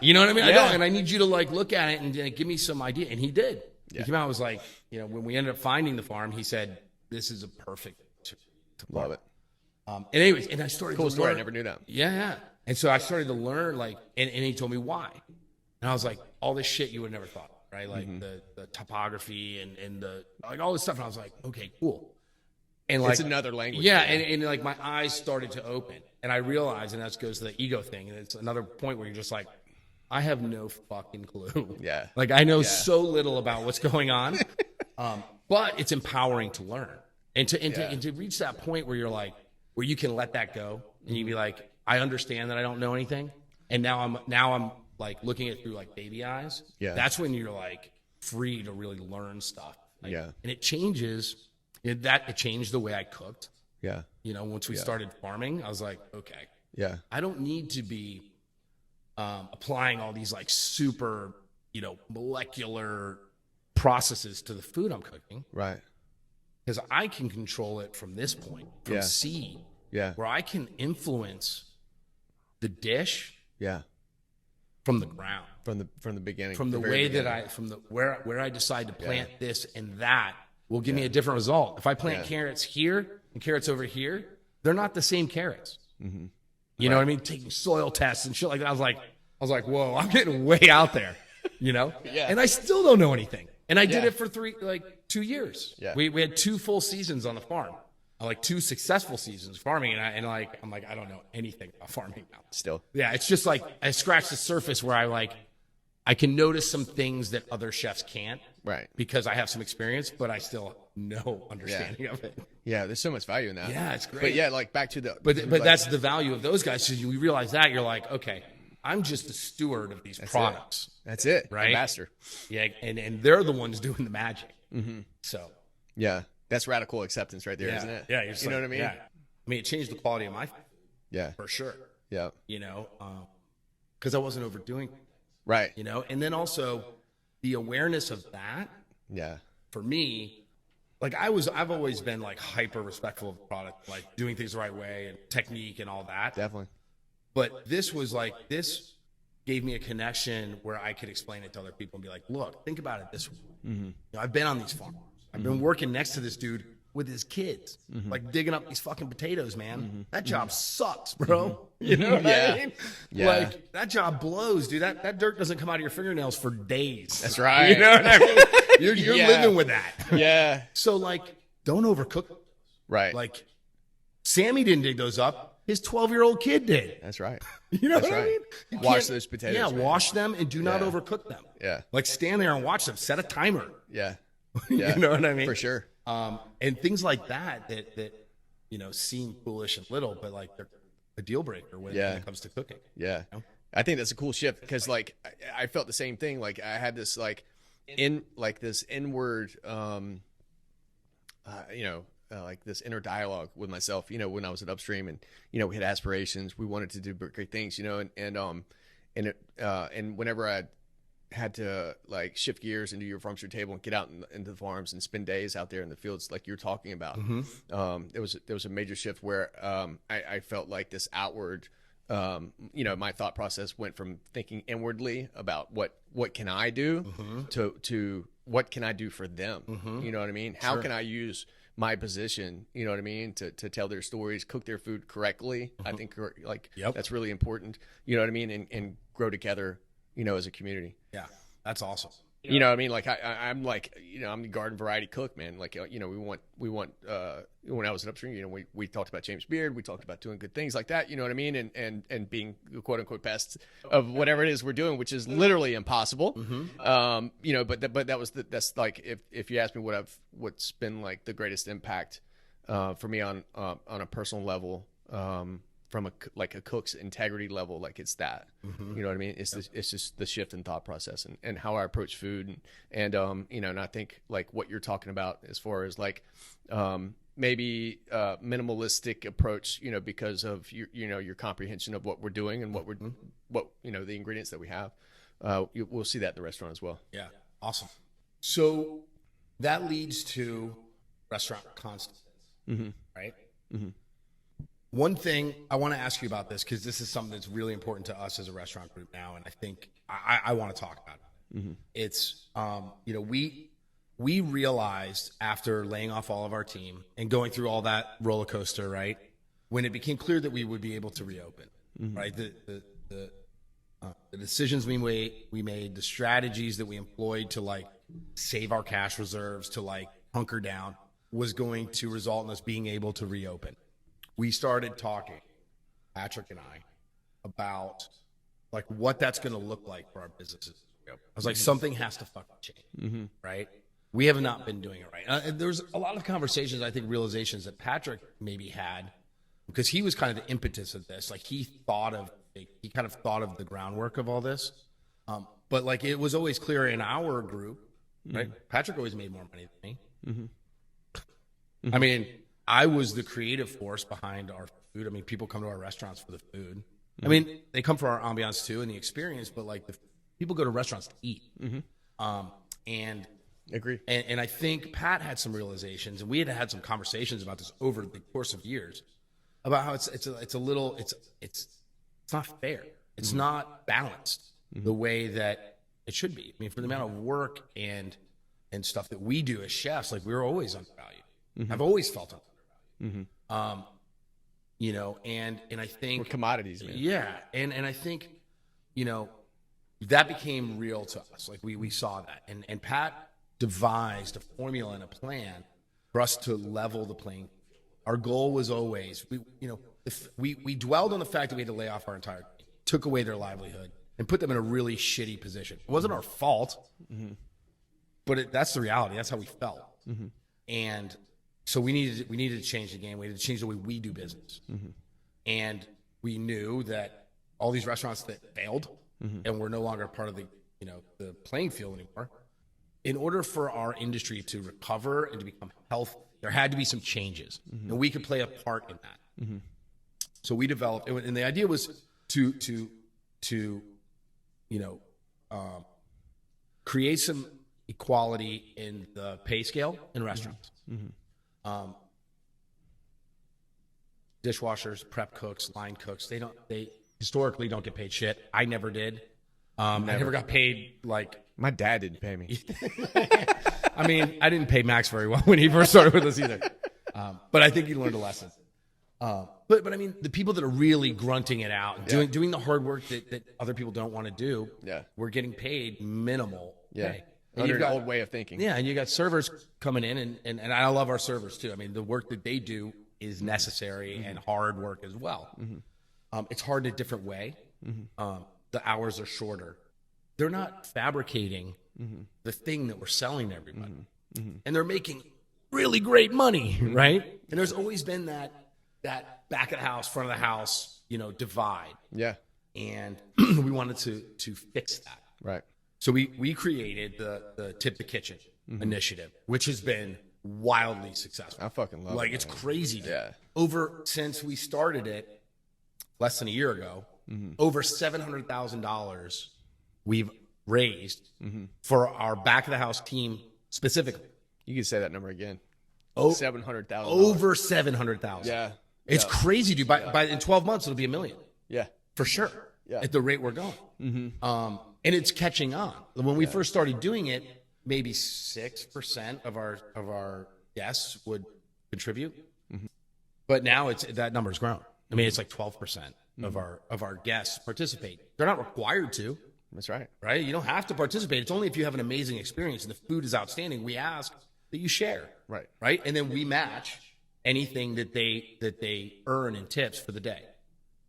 You know what I mean? Yeah. I don't. And I need you to like look at it and give me some idea. And he did. Yeah. He came out and was like, when we ended up finding the farm, he said, this is a perfect. Love it. And anyways, and I started cool to story. learn. I never knew that. Yeah. And so I started to learn and he told me why. And I was like, all this shit you would never thought, right? Like the topography and the like all this stuff. And I was like, okay, cool. And like It's another language. Yeah, and like my eyes started to open, and I realized, and that goes to the ego thing, and it's another point where you're just like, I have no fucking clue. Yeah. Like I know so little about what's going on, but it's empowering to learn and to reach that point where you're like, where you can let that go and you be like, I understand that I don't know anything, and now I'm like looking at it through like baby eyes. Yeah. That's when you're like free to really learn stuff. Like, Yeah. And it changes. It changed the way I cooked. Yeah. You know, once we started farming, I was like, okay, Yeah. I don't need to be applying all these like super, molecular processes to the food I'm cooking, Right. because I can control it from this point, from seed, where I can influence the dish Yeah. from the ground, From the beginning. from the way that where I decide to plant this and that will give me a different result. If I plant carrots here and carrots over here, they're not the same carrots. Mm-hmm. You know what I mean? Taking soil tests and shit like that. I was like, whoa, I'm getting way out there, Yeah. And I still don't know anything. And I did it for 2 years. Yeah. We had 2 full seasons on the farm. Like 2 successful seasons farming, and I'm like, I don't know anything about farming now. Still. Yeah, it's just like I scratched the surface where I can notice some things that other chefs can't. Right. Because I have some experience, but I still no understanding of it. Yeah, there's so much value in that. Yeah, it's great. But yeah, like back to the But that's the value of those guys. So you realize that you're like, okay, I'm just a steward of these products. That's it. Right. Ambassador. Yeah, and they're the ones doing the magic. Mm-hmm. So yeah, that's radical acceptance right there, yeah. isn't it? Yeah, you know what I mean? Yeah. I mean, it changed the quality of my food. Yeah, for sure. Yeah, because I wasn't overdoing it. Right. And then also the awareness of that. Yeah. For me, like I've always been like hyper respectful of the product, like doing things the right way and technique and all that. Definitely. But this gave me a connection where I could explain it to other people and be like, look, think about it this way. Mm-hmm. I've been on these farms. I've been working next to this dude with his kids, like digging up these fucking potatoes, man. Mm-hmm. That job sucks, bro. You know what I mean? Yeah. Like that job blows, dude. That dirt doesn't come out of your fingernails for days. That's right. You know what I mean? You're living with that. Yeah. So like, don't overcook. Right. Like, Sammy didn't dig those up. His 12-year-old kid did. That's right. You know That's what right. I mean? Wash those potatoes. Yeah, man. wash them and do not overcook them. Yeah. Like stand there and watch them. Set a timer. Yeah. You know what I mean? For sure. And things like that seem foolish and little, but like they're a deal breaker when it comes to cooking. Yeah. You know? I think that's a cool shift because like I felt the same thing. Like I had this this inward like this inner dialogue with myself, when I was at Upstream and, we had aspirations, we wanted to do great things, and whenever I had to like shift gears and do your farm to table and get out into the farms and spend days out there in the fields, like you're talking about, there was a major shift where, I felt like this outward, my thought process went from thinking inwardly about what can I do to what can I do for them? You know what I mean? How can I use my position, you know what I mean, to tell their stories, cook their food correctly. I think that's really important, you know what I mean, and grow together, as a community. Yeah, that's awesome. You know what I mean? Like I'm like, I'm the garden variety cook, man. Like, we want when I was at Upstream, we talked about James Beard, we talked about doing good things like that, you know what I mean? And being quote unquote best of whatever it is we're doing, which is literally impossible. But that's like, if you ask me what's been like the greatest impact, for me on a personal level, from a cook's integrity level, like it's that, you know what I mean? It's just the shift in thought process and how I approach food and I think like what you're talking about as far as like, maybe minimalistic approach, because of your comprehension of what we're doing and what the ingredients that we have. We'll see that in the restaurant as well. Yeah. Awesome. So that leads to restaurant constants, right? Mm-hmm. One thing I want to ask you about this, because this is something that's really important to us as a restaurant group now, and I think I want to talk about it. Mm-hmm. It's, we realized after laying off all of our team and going through all that roller coaster, right, when it became clear that we would be able to reopen, right, the decisions we made, the strategies that we employed to like save our cash reserves, to like hunker down, was going to result in us being able to reopen. We started talking, Patrick and I, about like what that's going to look like for our businesses. I was like, something has to fucking change, right? We have not been doing it right. There's a lot of conversations, I think, realizations that Patrick maybe had, because he was kind of the impetus of this. Like he kind of thought of the groundwork of all this. But like it was always clear in our group, right? Patrick always made more money than me. I mean, I was the creative force behind our food. I mean, people come to our restaurants for the food. I mean, they come for our ambiance too and the experience, but like people go to restaurants to eat. And agree. And I think Pat had some realizations, and we had some conversations about this over the course of years, about how it's not fair. It's not balanced the way that it should be. I mean, for the amount of work and stuff that we do as chefs, like we're always undervalued. I've always felt undervalued. You know, and I think we're commodities, man. Yeah, and I think, you know, that became real to us. Like we saw that, and Pat devised a formula and a plan for us to level the playing. Our goal was always, we dwelled on the fact that we had to lay off our entire team, took away their livelihood, and put them in a really shitty position. It wasn't our fault, but that's the reality. That's how we felt. And so we needed to change the game. We needed to change the way we do business. And we knew that all these restaurants that failed and were no longer part of the playing field anymore, in order for our industry to recover and to become healthy, there had to be some changes, and we could play a part in that. So we developed, and the idea was to create some equality in the pay scale in restaurants. Dishwashers, prep cooks, line cooks, they historically don't get paid shit. I never did. I never got paid like. My dad didn't pay me. I mean, I didn't pay Max very well when he first started with us either. But I think he learned a lesson. But I mean, the people that are really grunting it out, doing the hard work that other people don't want to do, we're getting paid minimal pay. Under an old way of thinking. Yeah, and you got servers coming in, and I love our servers too. I mean, the work that they do is necessary and hard work as well. It's hard in a different way. The hours are shorter. They're not fabricating the thing that we're selling to everybody. And they're making really great money, right? And there's always been that back of the house, front of the house, divide. Yeah. And we wanted to fix that. Right. So we created the Tip the Kitchen initiative, which has been wildly successful. I fucking love it. Like, it's crazy. Yeah. Since we started it less than a year ago, over $700,000 we've raised for our back of the house team specifically. You can say that number again. $700,000. Over $700,000. Yeah. It's crazy, dude. By in 12 months it'll be $1 million. Yeah. For sure. Yeah. At the rate we're going. And it's catching on. When we first started doing it, maybe 6% of our guests would contribute. But now that number's grown. I mean, it's like 12% of our guests participate. They're not required to. That's right. Right? You don't have to participate. It's only if you have an amazing experience and the food is outstanding. We ask that you share. Right. Right? And then we match anything that they earn in tips for the day.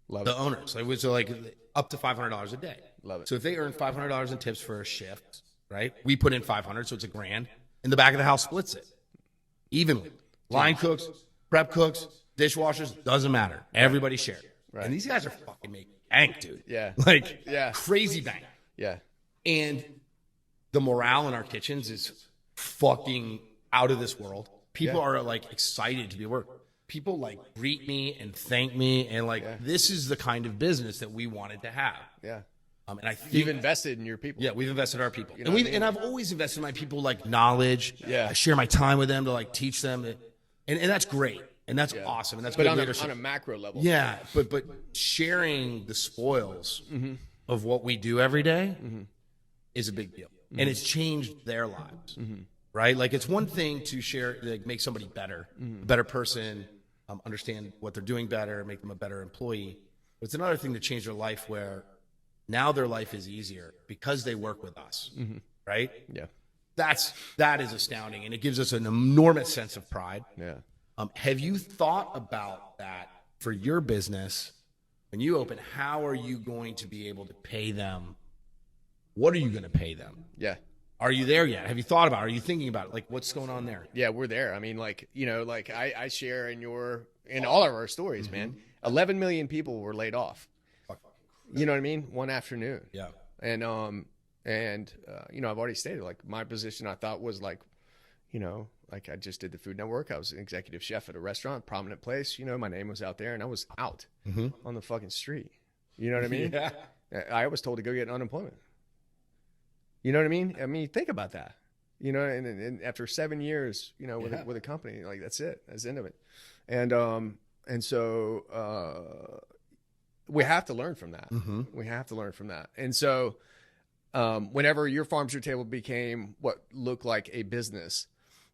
Love the owners. So like up to $500 a day. Love it. So if they earn $500 in tips for a shift, right? We put in $500, so it's $1,000, and the back of the house splits it evenly. Line cooks, prep cooks, dishwashers, doesn't matter. Everybody shares. Right. And these guys are fucking making bank, dude. Yeah. Like crazy bank. Yeah. And the morale in our kitchens is fucking out of this world. People are like excited to be at work. People like greet me and thank me, and like this is the kind of business that we wanted to have. Yeah. And I think you've invested in your people. Yeah, we've invested in our people. You know and I've always invested in my people, like knowledge. Yeah. I share my time with them to like teach them. And that's great. And that's awesome. And that's good leadership. On a macro level. Yeah. But sharing the spoils of what we do every day is a big deal. And it's changed their lives. Right? Like, it's one thing to share, like, make somebody better, a better person, understand what they're doing better, make them a better employee. But it's another thing to change their life where Now their life is easier because they work with us, right? Yeah. That is astounding, and it gives us an enormous sense of pride. Yeah. Have you thought about that for your business when you open? How are you going to be able to pay them? What are you going to pay them? Yeah. Are you there yet? Have you thought about it? Are you thinking about it? Like, what's going on there? Yeah, we're there. I mean, like, you know, like I share in all of our stories, man. 11 million people were laid off. You know what I mean? One afternoon. Yeah. And you know, I've already stated, like, my position I thought was like, you know, like I just did the Food Network. I was an executive chef at a restaurant, prominent place. You know, my name was out there, and I was out on the fucking street. You know what I mean? Yeah. I was told to go get unemployment. You know what I mean? I mean, think about that. You know, and after 7 years, you know, with a company, like, that's it. That's the end of it. And so we have to learn from that. We have to learn from that. And so whenever your farm to your table became what looked like a business,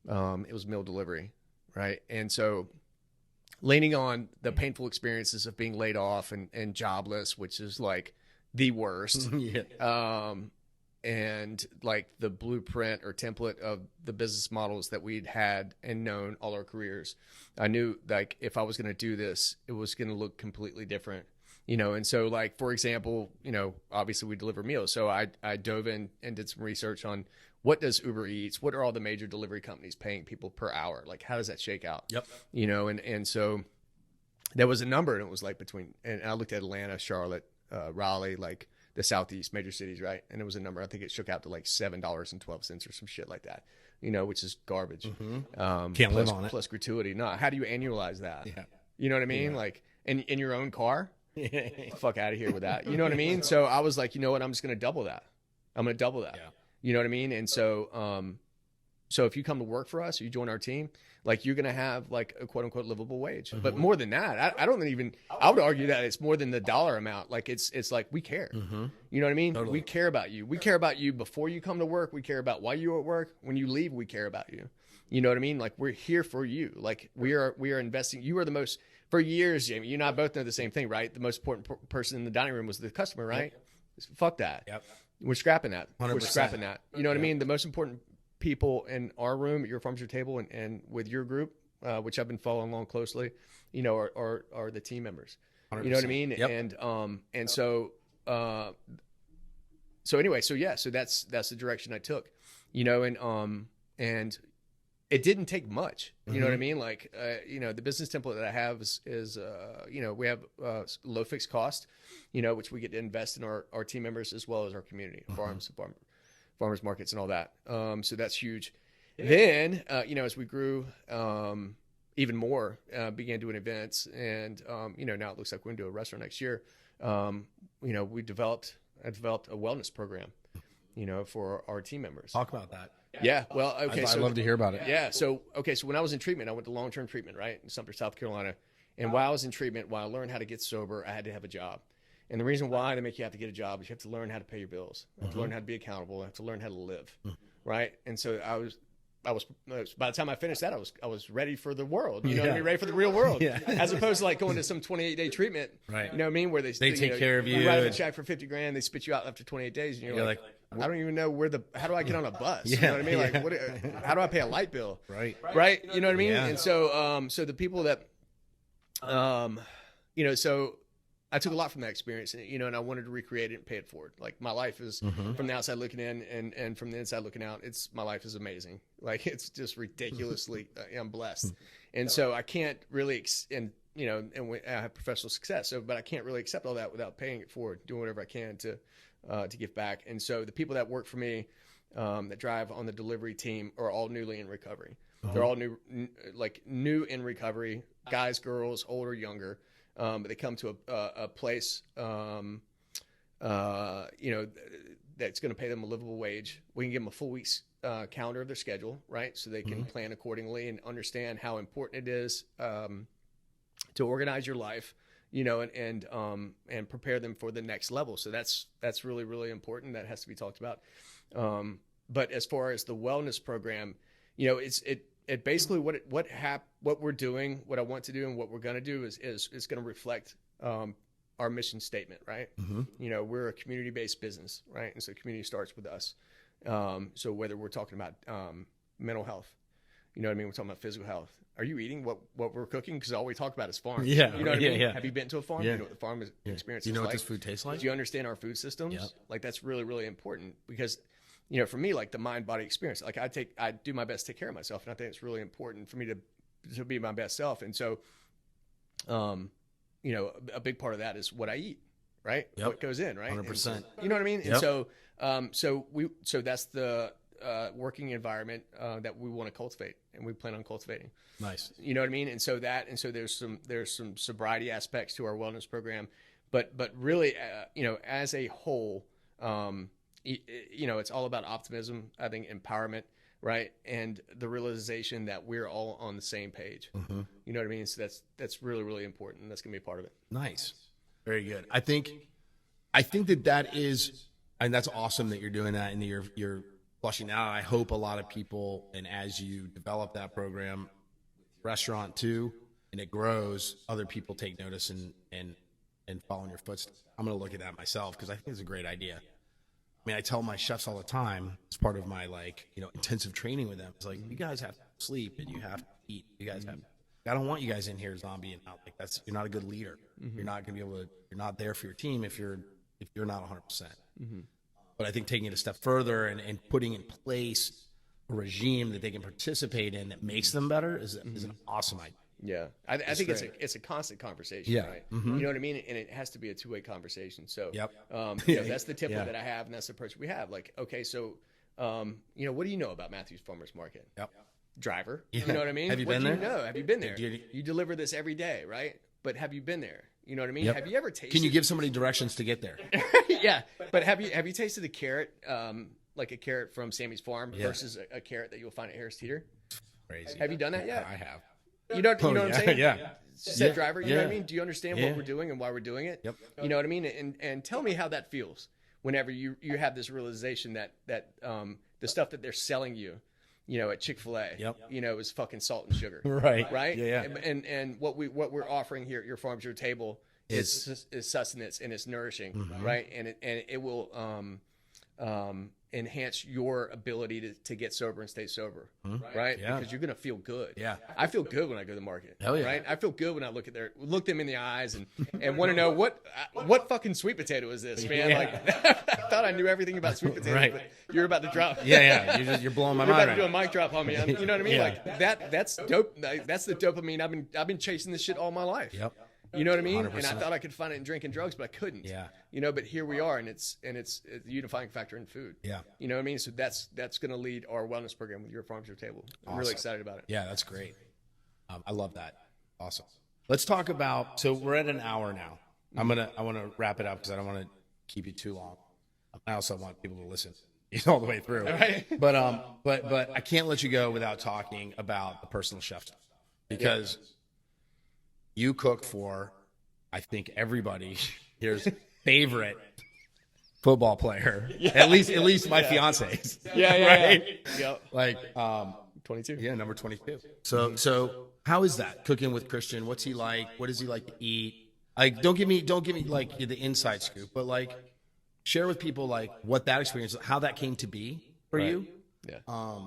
it was meal delivery, right? And so leaning on the painful experiences of being laid off and jobless, which is like the worst. And like the blueprint or template of the business models that we'd had and known all our careers, I knew, like, if I was going to do this, it was going to look completely different, you know? And so, like, for example, you know, obviously we deliver meals. So I dove in and did some research on what does Uber Eats, what are all the major delivery companies paying people per hour? Like, how does that shake out? Yep. You know, and so there was a number, and it was like and I looked at Atlanta, Charlotte, Raleigh, like the Southeast major cities, right? And it was a number, I think it shook out to like $7.12 or some shit like that, you know, which is garbage. Can't live on it. Plus gratuity. No, how do you annualize that? Yeah. You know what I mean? Like in your own car? Fuck out of here with that. You know what I mean? So I was like, you know what? I'm just going to double that. I'm going to double that. Yeah. You know what I mean? And so, so if you come to work for us, or you join our team, like, you're going to have like a quote unquote livable wage. But more than that, I would argue that it's more than the dollar amount. Like, it's like, we care. You know what I mean? Totally. We care about you. We care about you before you come to work. We care about while you're at work. When you leave, we care about you. You know what I mean? Like, we're here for you. Like, we are investing. You are the most, for years, Jamie, you and I both know the same thing, right? The most important person in the dining room was the customer, right? Yep. Fuck that. Yep. We're scrapping that. 100%. We're scrapping that. You know what I mean? The most important people in our room, at your farm to your table, and with your group, which I've been following along closely, you know, are the team members. 100%. You know what I mean? Yep. And so anyway, so yeah, so that's the direction I took, you know, and it didn't take much, you know what I mean? Like, you know, the business template that I have is you know, we have low fixed cost, you know, which we get to invest in our team members as well as our community, farmers markets and all that. So that's huge. Then, you know, as we grew even more, began doing events, and, you know, now it looks like we're going to do a restaurant next year. You know, I developed a wellness program, you know, for our team members. Talk about that. Yeah. Well, okay. I'd love to hear about it. Yeah. So, okay. So when I was in treatment, I went to long-term treatment, right, in Sumter, South Carolina. And while I was in treatment, while I learned how to get sober, I had to have a job. And the reasson why they make you have to get a job is you have to learn how to pay your bills. You have to learn how to be accountable. You have to learn how to live, right? And so I was by the time I finished that, I was ready for the world. You know what I mean? Ready for the real world. As opposed to like going to some 28-day treatment. Right. You know what I mean? Where they take care of you. You write a check for $50,000, they spit you out after 28 days, and you're like, I don't even know how do I get on a bus? You know what I mean? Like, how do I pay a light bill? Right. You know what I mean? Yeah. And so, so the people that, you know, so I took a lot from that experience, and, you know, and I wanted to recreate it and pay it forward. Like, my life is from the outside looking in, and from the inside looking out. My life is amazing. Like, it's just ridiculously, I'm blessed. And so I can't really, you know, and I have professional success. So, but I can't really accept all that without paying it forward, doing whatever I can to give back. And so the people that work for me, that drive on the delivery team, are all newly in recovery. They're all new in recovery, guys, girls, older, younger. But they come to a place, you know, that's going to pay them a livable wage. We can give them a full week's calendar of their schedule, right? So they can plan accordingly and understand how important it is to organize your life, you know, and prepare them for the next level. So that's really, really important. That has to be talked about. But as far as the wellness program, you know, it basically what we're doing, what I want to do, and what we're going to do is going to reflect our mission statement, right? You know, we're a community-based business, right? And so community starts with us. So whether we're talking about mental health, you know what I mean? We're talking about physical health. Are you eating what we're cooking? Because all we talk about is farm. Yeah. You know what I mean? Yeah. Have you been to a farm? Yeah. You know what the farm experience Do you is know what like? this food tastes like? Do you understand our food systems? Yep. Like that's really, really important because, you know, for me, like the mind body experience, like I do my best to take care of myself. And I think it's really important for me to be my best self. And so, you know, a big part of that is what I eat, right? Yep. What goes in, right? 100%. You know what I mean? Yep. And so that's the working environment that we want to cultivate, and we plan on cultivating. Nice. You know what I mean? And so there's some sobriety aspects to our wellness program, but really, you know, as a whole, you know, it's all about optimism. I think empowerment, right, and the realization that we're all on the same page. You know what I mean? So that's really, really important. And that's gonna be a part of it. Nice. Very good. I think that is, and that's awesome that you're doing that and you're flushing out. I hope a lot of people, and as you develop that program, restaurant too, and it grows, other people take notice and follow in your footsteps. I'm going to look at that myself because I think it's a great idea. I mean, I tell my chefs all the time, as part of my intensive training with them, it's like, you guys have to sleep and you have to eat. You guys have. I don't want you guys in here zombie and out. Like you're not a good leader. You're not going to be able to. You're not there for your team if you're not 100%. But I think taking it a step further and putting in place a regime that they can participate in that makes them better is an awesome idea. Yeah, I think it's a constant conversation, right? You know what I mean? And it has to be a two-way conversation. So, you know, that's the template that I have, and that's the approach we have. Like, okay, so, you know, what do you know about Matthews Farmers Market? Yep. Driver. You know what I mean? Have you been there? No, have you been there? You deliver this every day, right? But have you been there? You know what I mean? Yep. Have you ever tasted? Can you give somebody directions to get there? Yeah, but have you tasted a carrot, like a carrot from Sammy's Farm versus a carrot that you'll find at Harris Teeter? Crazy. Have you done that yet? I have. You know what I'm saying? Yeah. Said driver, you know what I mean? Do you understand what we're doing and why we're doing it? Yep. You know what I mean? And tell me how that feels whenever you have this realization that the stuff that they're selling you, you know, at Chick-fil-A, you know, is fucking salt and sugar. Right. Right? Yeah. And what we're offering here at Your Farm's Your Table is sustenance, and it's nourishing, right? And it will enhance your ability to get sober and stay sober, right? Yeah. Because you're gonna feel good. Yeah, I feel good when I go to the market. Hell yeah. Right? I feel good when I look them in the eyes and want to know what fucking sweet potato is this, man? Like I thought I knew everything about sweet potatoes, but you're about to drop. Yeah. You're blowing my mind. You're about to do a mic drop on me. You know what I mean? Like that's dope. That's the dopamine. I've been chasing this shit all my life. Yep. You know what I mean? 100%. And I thought I could find it in drinking drugs, but I couldn't. Yeah. You know, but here we are, and it's a unifying factor in food. Yeah. You know what I mean? So that's going to lead our wellness program with Your Farm's Your Table. I'm really excited about it. Yeah, that's great. I love that. Awesome. Let's talk about. So we're at an hour now. I want to wrap it up because I don't want to keep you too long. I also want people to listen all the way through. Right. But I can't let you go without talking about the personal chef stuff because. Yeah. You cook for, I think, everybody here's favorite football player. At least my fiance's. Right? Yeah. Like 22. Yeah, number 22. So how is that cooking with Christian? What's he like? What does he like to eat? Like don't give me like the inside scoop, but like share with people like what that experience, how that came to be for you. Yeah.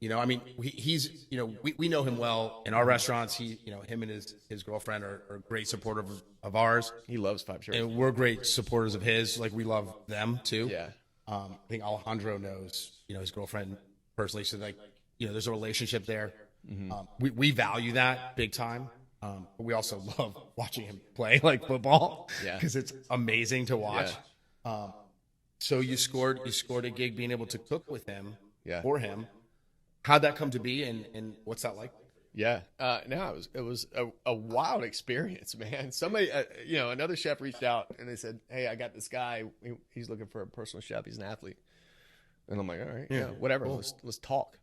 You know, I mean, he's, you know, we know him well in our restaurants. Him and his girlfriend are great supporters of ours. He loves Five Shirts. And we're great supporters of his. Like, we love them, too. Yeah. I think Alejandro knows, his girlfriend personally. So, like, there's a relationship there. Mm-hmm. We value that big time. But we also love watching him play, like, football. Yeah. Because it's amazing to watch. Yeah. So you scored a gig being able to cook with him for him. How'd that come to be, and what's that like? Yeah, it was a wild experience, man. Somebody, another chef reached out and they said, "Hey, I got this guy. He's looking for a personal chef. He's an athlete." And I'm like, "All right, whatever. Cool. Let's talk."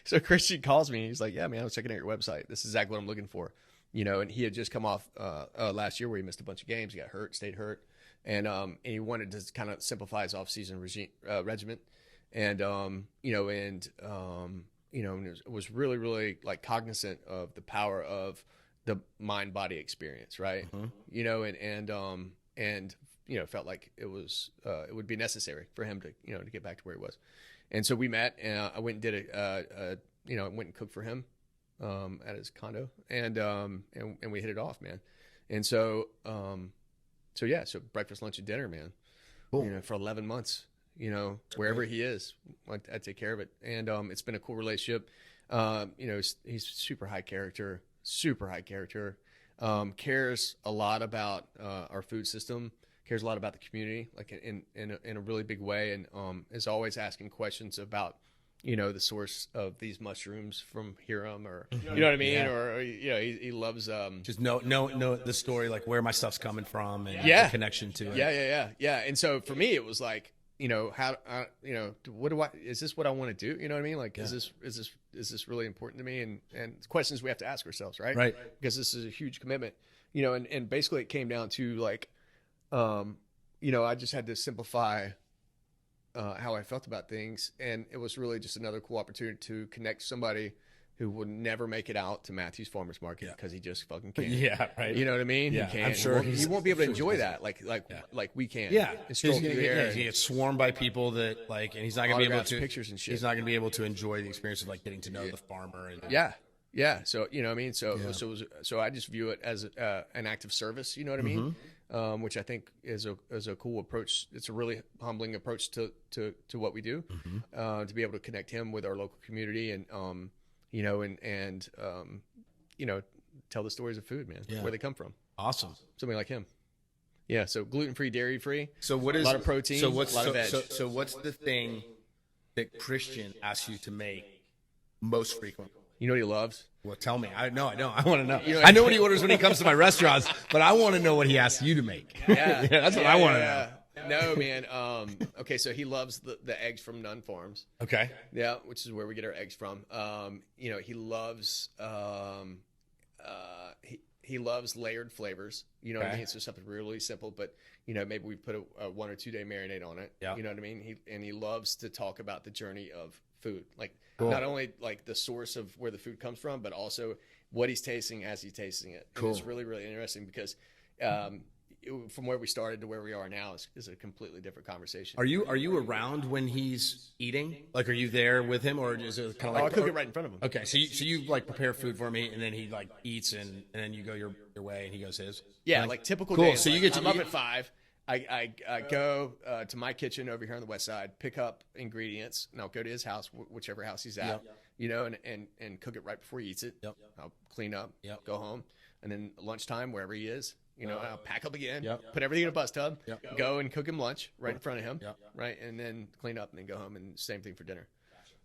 So Christian calls me. He's like, "Yeah, man, I was checking out your website. This is exactly what I'm looking for." And he had just come off last year where he missed a bunch of games. He got hurt, stayed hurt, and he wanted to kind of simplify his off-season regimen. And it was really, really like cognizant of the power of the mind body experience, right? You know, and you know, felt like it would be necessary for him to, you know, to get back to where he was. And so we met, and I went and did you know, went and cooked for him at his condo, and we hit it off, man. And so yeah, so breakfast, lunch, and dinner, man. Cool. You know, for 11 months, you know, wherever he is, I take care of it, and it's been a cool relationship. You know, he's super high character, cares a lot about our food system, cares a lot about the community, like in a really big way, and is always asking questions about, you know, the source of these mushrooms from Hiram, or you know what I mean, or you know, he loves just know the story, like where my stuff's coming from, and the connection to it. Yeah. And so for me, it was like, you know, how you know, is this what I want to do? You know what I mean? Like, is this really important to me? And questions we have to ask ourselves, right? Right. Because this is a huge commitment, you know, and basically it came down to like, you know, I just had to simplify how I felt about things, and it was really just another cool opportunity to connect somebody who would never make it out to Matthew's Farmers Market because he just fucking can't. Yeah, right. You know what I mean? Yeah, he can't. I'm sure he won't be able to enjoy that like we can. Yeah, and stroll through there. He gets swarmed by people that like, and he's not gonna be able to pictures and shit. He's not gonna be able to enjoy the experience of like getting to know the farmer. And yeah. So you know what I mean. So I just view it as an act of service. You know what I mean? Which I think is a cool approach. It's a really humbling approach to what we do, to be able to connect him with our local community, and you know, and you know, tell the stories of food, man, where they come from. Awesome. Somebody like him. Yeah. So gluten-free, dairy-free. So what is a lot of protein? So what's a lot of veg. So what's the thing that Christian asks you to make most frequently? You know what he loves? Well, tell me. I know. I want to know. You know, I know what he orders when he comes to my restaurants, but I want to know what he asks you to make. Yeah, that's what I want to know. No, man. Okay, so he loves the eggs from Nunn Farms. Okay. Yeah, which is where we get our eggs from. You know, he loves he loves layered flavors. You know what I mean? So something really simple, but you know, maybe we put a 1 or 2 day marinade on it. Yeah. You know what I mean? He loves to talk about the journey of food, like not only like the source of where the food comes from, but also what he's tasting as he's tasting it. Cool. And it's really, really interesting because from where we started to where we are now is a completely different conversation. Are you around when he's eating? Like, are you there with him, or is it kind of like? I cook it right in front of him. Okay, so you like prepare food for me, and then he like eats, and then you go your way, and he goes his. Yeah, like typical cool. days. So you get to I'm up at 5. I go to my kitchen over here on the west side, pick up ingredients, and I'll go to his house, whichever house he's at, you know, and cook it right before he eats it. Yep. I'll clean up, go home, and then lunchtime, wherever he is, you know, I'll pack up again, put everything in a bus tub, go and cook him lunch right in front of him, right, and then clean up and then go home, and same thing for dinner.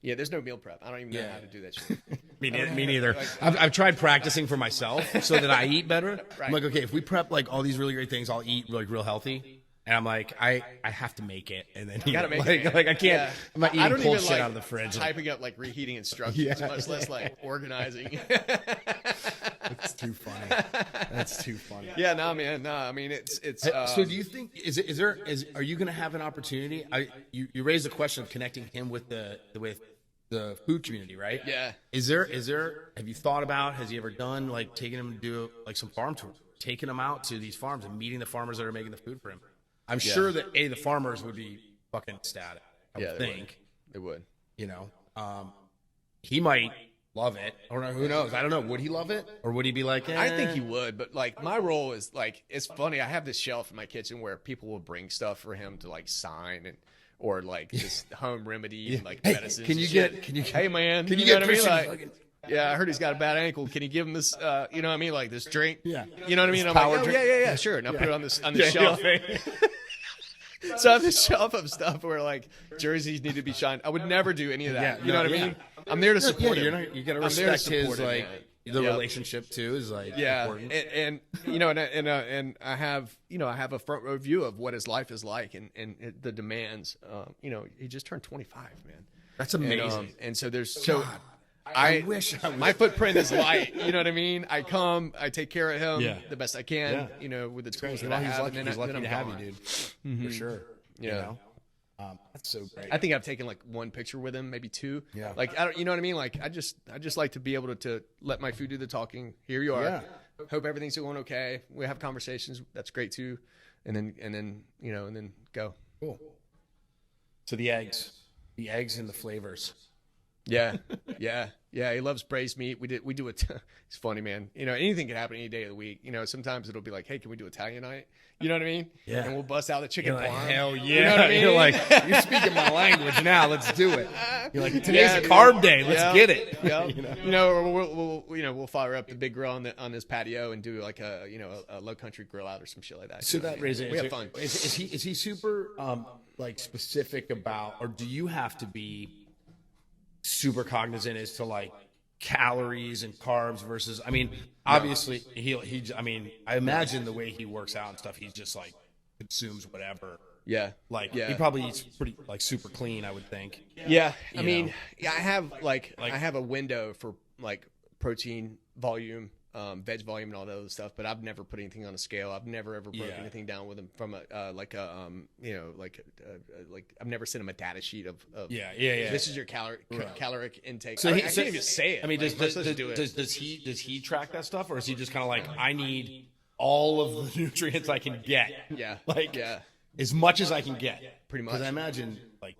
Yeah, there's no meal prep. I don't even know how to do that shit. Me neither. I've tried practicing for myself so that I eat better. Right. I'm like, okay, if we prep like all these really great things, I'll eat like real healthy. And I'm like, I have to make it, and then gotta make it, like I can't. Yeah. I'm not eating cold shit like out of the fridge. Typing up like reheating instructions, much less like organizing. That's too funny. That's too funny. Yeah, no, man, no. I mean, it's. So, do you think are you going to have an opportunity? You raised the question of connecting him with the food community, right? Yeah. Is there? Have you thought about? Has he ever done like taking him to do like some farm tours? Taking him out to these farms and meeting the farmers that are making the food for him. I'm sure that the farmers would be fucking ecstatic. I would think they would. You know, he might love it, or who knows? I don't know. Would he love it, or would he be like? I think he would, but like my role is like, it's funny. I have this shelf in my kitchen where people will bring stuff for him to like sign or like this home remedy and like medicine. Hey man, can you get what I mean? Yeah, I heard he's got a bad ankle. Can you give him this, you know what I mean? Like this drink? Yeah. You know what I mean? I'm like, yeah, sure. And I'll put it on this shelf. So I have this shelf of stuff where like jerseys need to be shined. I would never do any of that. You know what I mean? I'm there to support him. You got to respect his like the relationship too is like important. And you know, and I have a front row view of what his life is like and the demands. You know, he just turned 25, man. That's amazing. And so there's God. I wish my footprint is light. You know what I mean? I come, I take care of him the best I can. You know, with the tools that I have. He's lucky to have you, dude. For sure. Yeah. You know? That's so great. I think I've taken like one picture with him, maybe 2. Yeah. Like I don't, you know what I mean? Like I just like to be able to let my food do the talking. Here you are. Hope everything's going okay. We have conversations. That's great too. And then go. Cool. So the eggs and the flavors. Yeah. He loves braised meat. We do it. It's funny, man. Anything can happen any day of the week. Sometimes it'll be like, hey, can we do Italian night? You know what I mean? Yeah. And we'll bust out the chicken You're like, parm. hell yeah. You know what I mean? You're like, you're speaking my language now. Let's do it. You're like, today's a carb day. Let's get it. Yeah. Or we'll fire up the big grill on this patio and do like a low country grill out or some shit like that. So that raises. We have fun. Is he super like specific about, or do you have to be super cognizant as to like calories and carbs versus? I mean, obviously I imagine the way he works out and stuff, he's just like consumes whatever. Yeah. He probably eats pretty like super clean, I would think. Yeah. I mean, I have I have a window for like protein volume, veg volume and all that other stuff, but I've never put anything on a scale. I've never ever broken anything down with him from I've never sent him a data sheet of this is your caloric intake. So I can't even say it. I mean, does he track that stuff, or is he just kind of like, I need all of the nutrients I can get? As much as I can get. Pretty much. Because I imagine like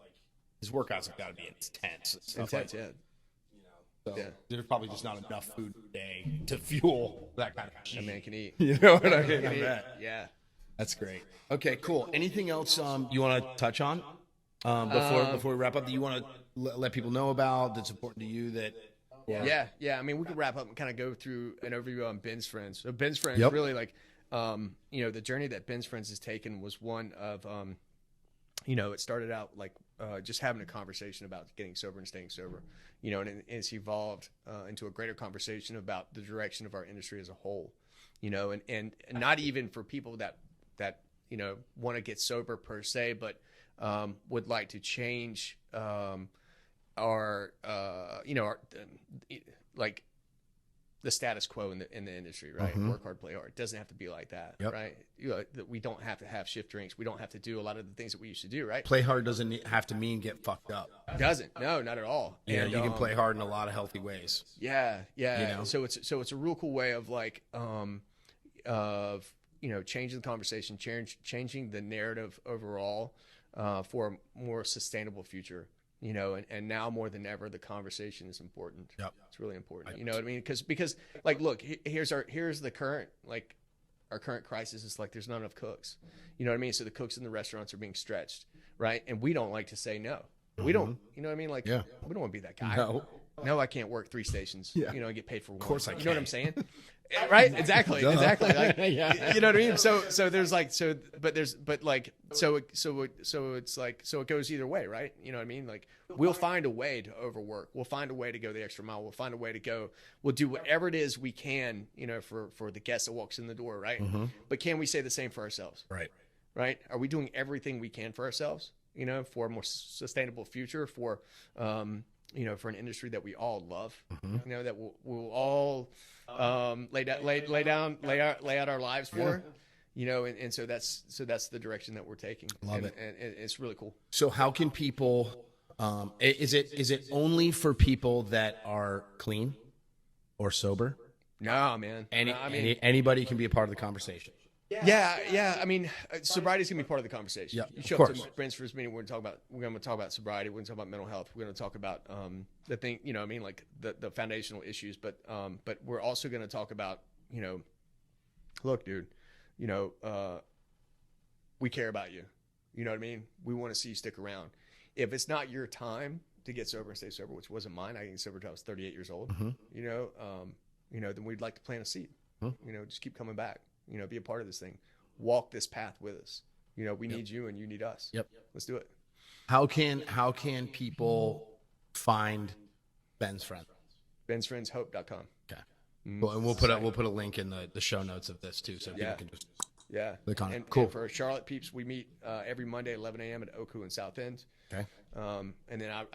his workouts have got to be intense. So there's probably just not enough food a day to fuel that kind of shit. A man can eat. You know what I mean? Yeah. That's great. Okay, cool. Anything else you want to touch on before we wrap up that you want to let people know about that's important to you? Yeah. I mean, we could wrap up and kind of go through an overview on Ben's Friends. So Ben's Friends really like, the journey that Ben's Friends has taken was one of, it started out like just having a conversation about getting sober and staying sober, and it's evolved into a greater conversation about the direction of our industry as a whole, and not even for people that want to get sober per se, but would like to change our the status quo in the industry, right? Mm-hmm. Work hard, play hard. It doesn't have to be like that, right? We don't have to have shift drinks. We don't have to do a lot of the things that we used to do, right? Play hard doesn't have to mean get fucked up. Doesn't. No, not at all. Yeah, you can play hard in a lot of healthy ways. Yeah. So it's a real cool way of like changing the conversation, changing the narrative overall for a more sustainable future. And now more than ever, the conversation is important. Yep. It's really important. You know what I mean? Because like, look, here's the current, like our current crisis is like, there's not enough cooks. You know what I mean? So the cooks in the restaurants are being stretched, right? And we don't like to say no. We don't, you know what I mean? Like, we don't want to be that guy. No, I can't work 3 stations, and get paid for one. Of course I can. You know what I'm saying? Right? Exactly. Exactly. Like, you know what I mean? So there's like, so it's like, so it goes either way, right? You know what I mean? Like, we'll find a way to overwork. We'll find a way to go the extra mile. We'll find a way to go, we'll do whatever it is we can, for the guest that walks in the door. Right. Mm-hmm. But can we say the same for ourselves? Right. Right. Are we doing everything we can for ourselves, for a more sustainable future, for an industry that we all love, that we'll all lay out our lives for, and so that's the direction that we're taking. Love it. And it's really cool. So how can people, is it only for people that are clean or sober? No, man. Anybody can be a part of the conversation. Yeah. I mean, sobriety is gonna be part of the conversation. Yeah, you show up to Brent's first meeting. We're gonna talk about sobriety. We're gonna talk about mental health. We're gonna talk about the thing. Like the foundational issues. But we're also gonna talk about look, dude. We care about you. You know what I mean? We want to see you stick around. If it's not your time to get sober and stay sober, which wasn't mine, I got sober until I was 38 years old. Mm-hmm. Then we'd like to plant a seed. Mm-hmm. Just keep coming back. Be a part of this thing. Walk this path with us. We need you and you need us. Yep. Let's do it. How can people find Ben's Friends? Ben'sFriendsHope.com. Okay. Well, and we'll put a link in the show notes of this too, so people can just click on it. Cool. And for Charlotte peeps, we meet every Monday at 11 a.m. at Oku in South End. Okay. And then I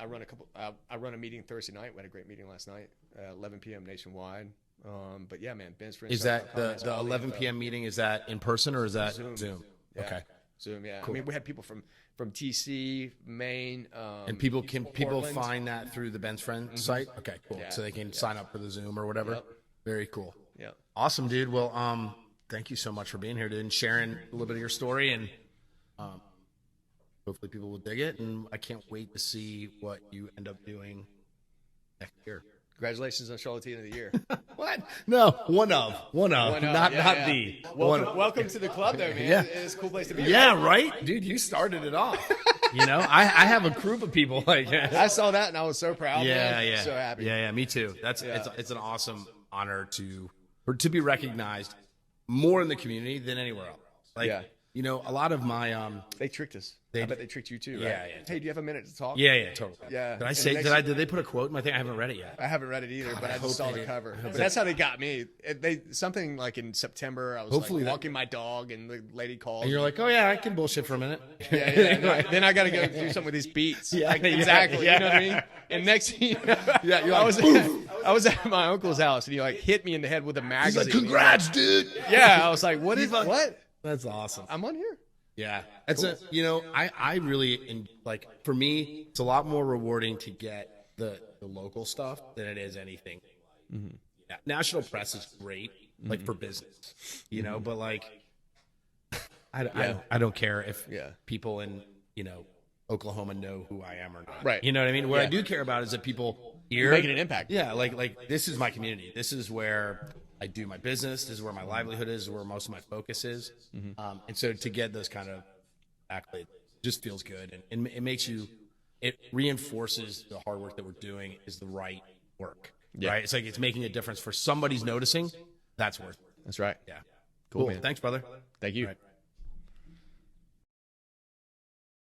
run a meeting Thursday night. We had a great meeting last night, 11 p.m. nationwide. But yeah, man, Ben's Friends. Is that the 11 p.m. meeting? Is that in person or is that Zoom? Yeah. Okay. Zoom. Yeah. Cool. I mean, we had people from TC, Maine. And people find that through the Ben's Friend site. Okay, cool. Yeah. So they can sign up for the Zoom or whatever. Yep. Very cool. Yeah. Awesome, dude. Well, thank you so much for being here, dude, and sharing a little bit of your story, and hopefully people will dig it. And I can't wait to see what you end up doing next year. Congratulations on Charlotte Teen of the Year. What? No, one of, not the. Welcome to the club, though, man. Yeah. It's a cool place to be. Yeah, right, dude. You started it off. You know, I have a group of people like. I saw that and I was so proud. Man. Yeah. So happy. Yeah, me too. It's an awesome honor to be recognized more in the community than anywhere else. Like, you know, a lot of my they tricked us. I bet they tricked you too, right? Yeah. Hey, do you have a minute to talk? Yeah, totally. Yeah. Did they put a quote in my thing? I haven't read it yet. I haven't read it either, but I just saw the cover. But that's how they got me. Something like in September, I was walking my dog, and the lady called. And you're like, oh yeah, I can bullshit for a minute. Yeah. Then I got to go do something with these beats. Yeah, exactly. You know what I mean? And next thing you know, I was at my uncle's house, and he like hit me in the head with a magazine. He's like, congrats, dude. Yeah, I was like, what? That's awesome. I'm on here. Yeah, it's I really like, for me, it's a lot more rewarding to get the local stuff than it is anything. Mm-hmm. Yeah, national press is great, like for business, you know, but like, I don't care if people in Oklahoma know who I am or not. Right. You know what I mean? What I do care about is that people here making an impact. Yeah, like this is my community. This is where I do my business. This is where my livelihood is, where most of my focus is. Mm-hmm. And so to get those kind of accolades just feels good. And it reinforces the hard work that we're doing is the right work. Yeah. Right? It's like it's making a difference for somebody's noticing. That's worth it. That's right. Yeah. Cool, man. Thanks, brother. Thank you. Right.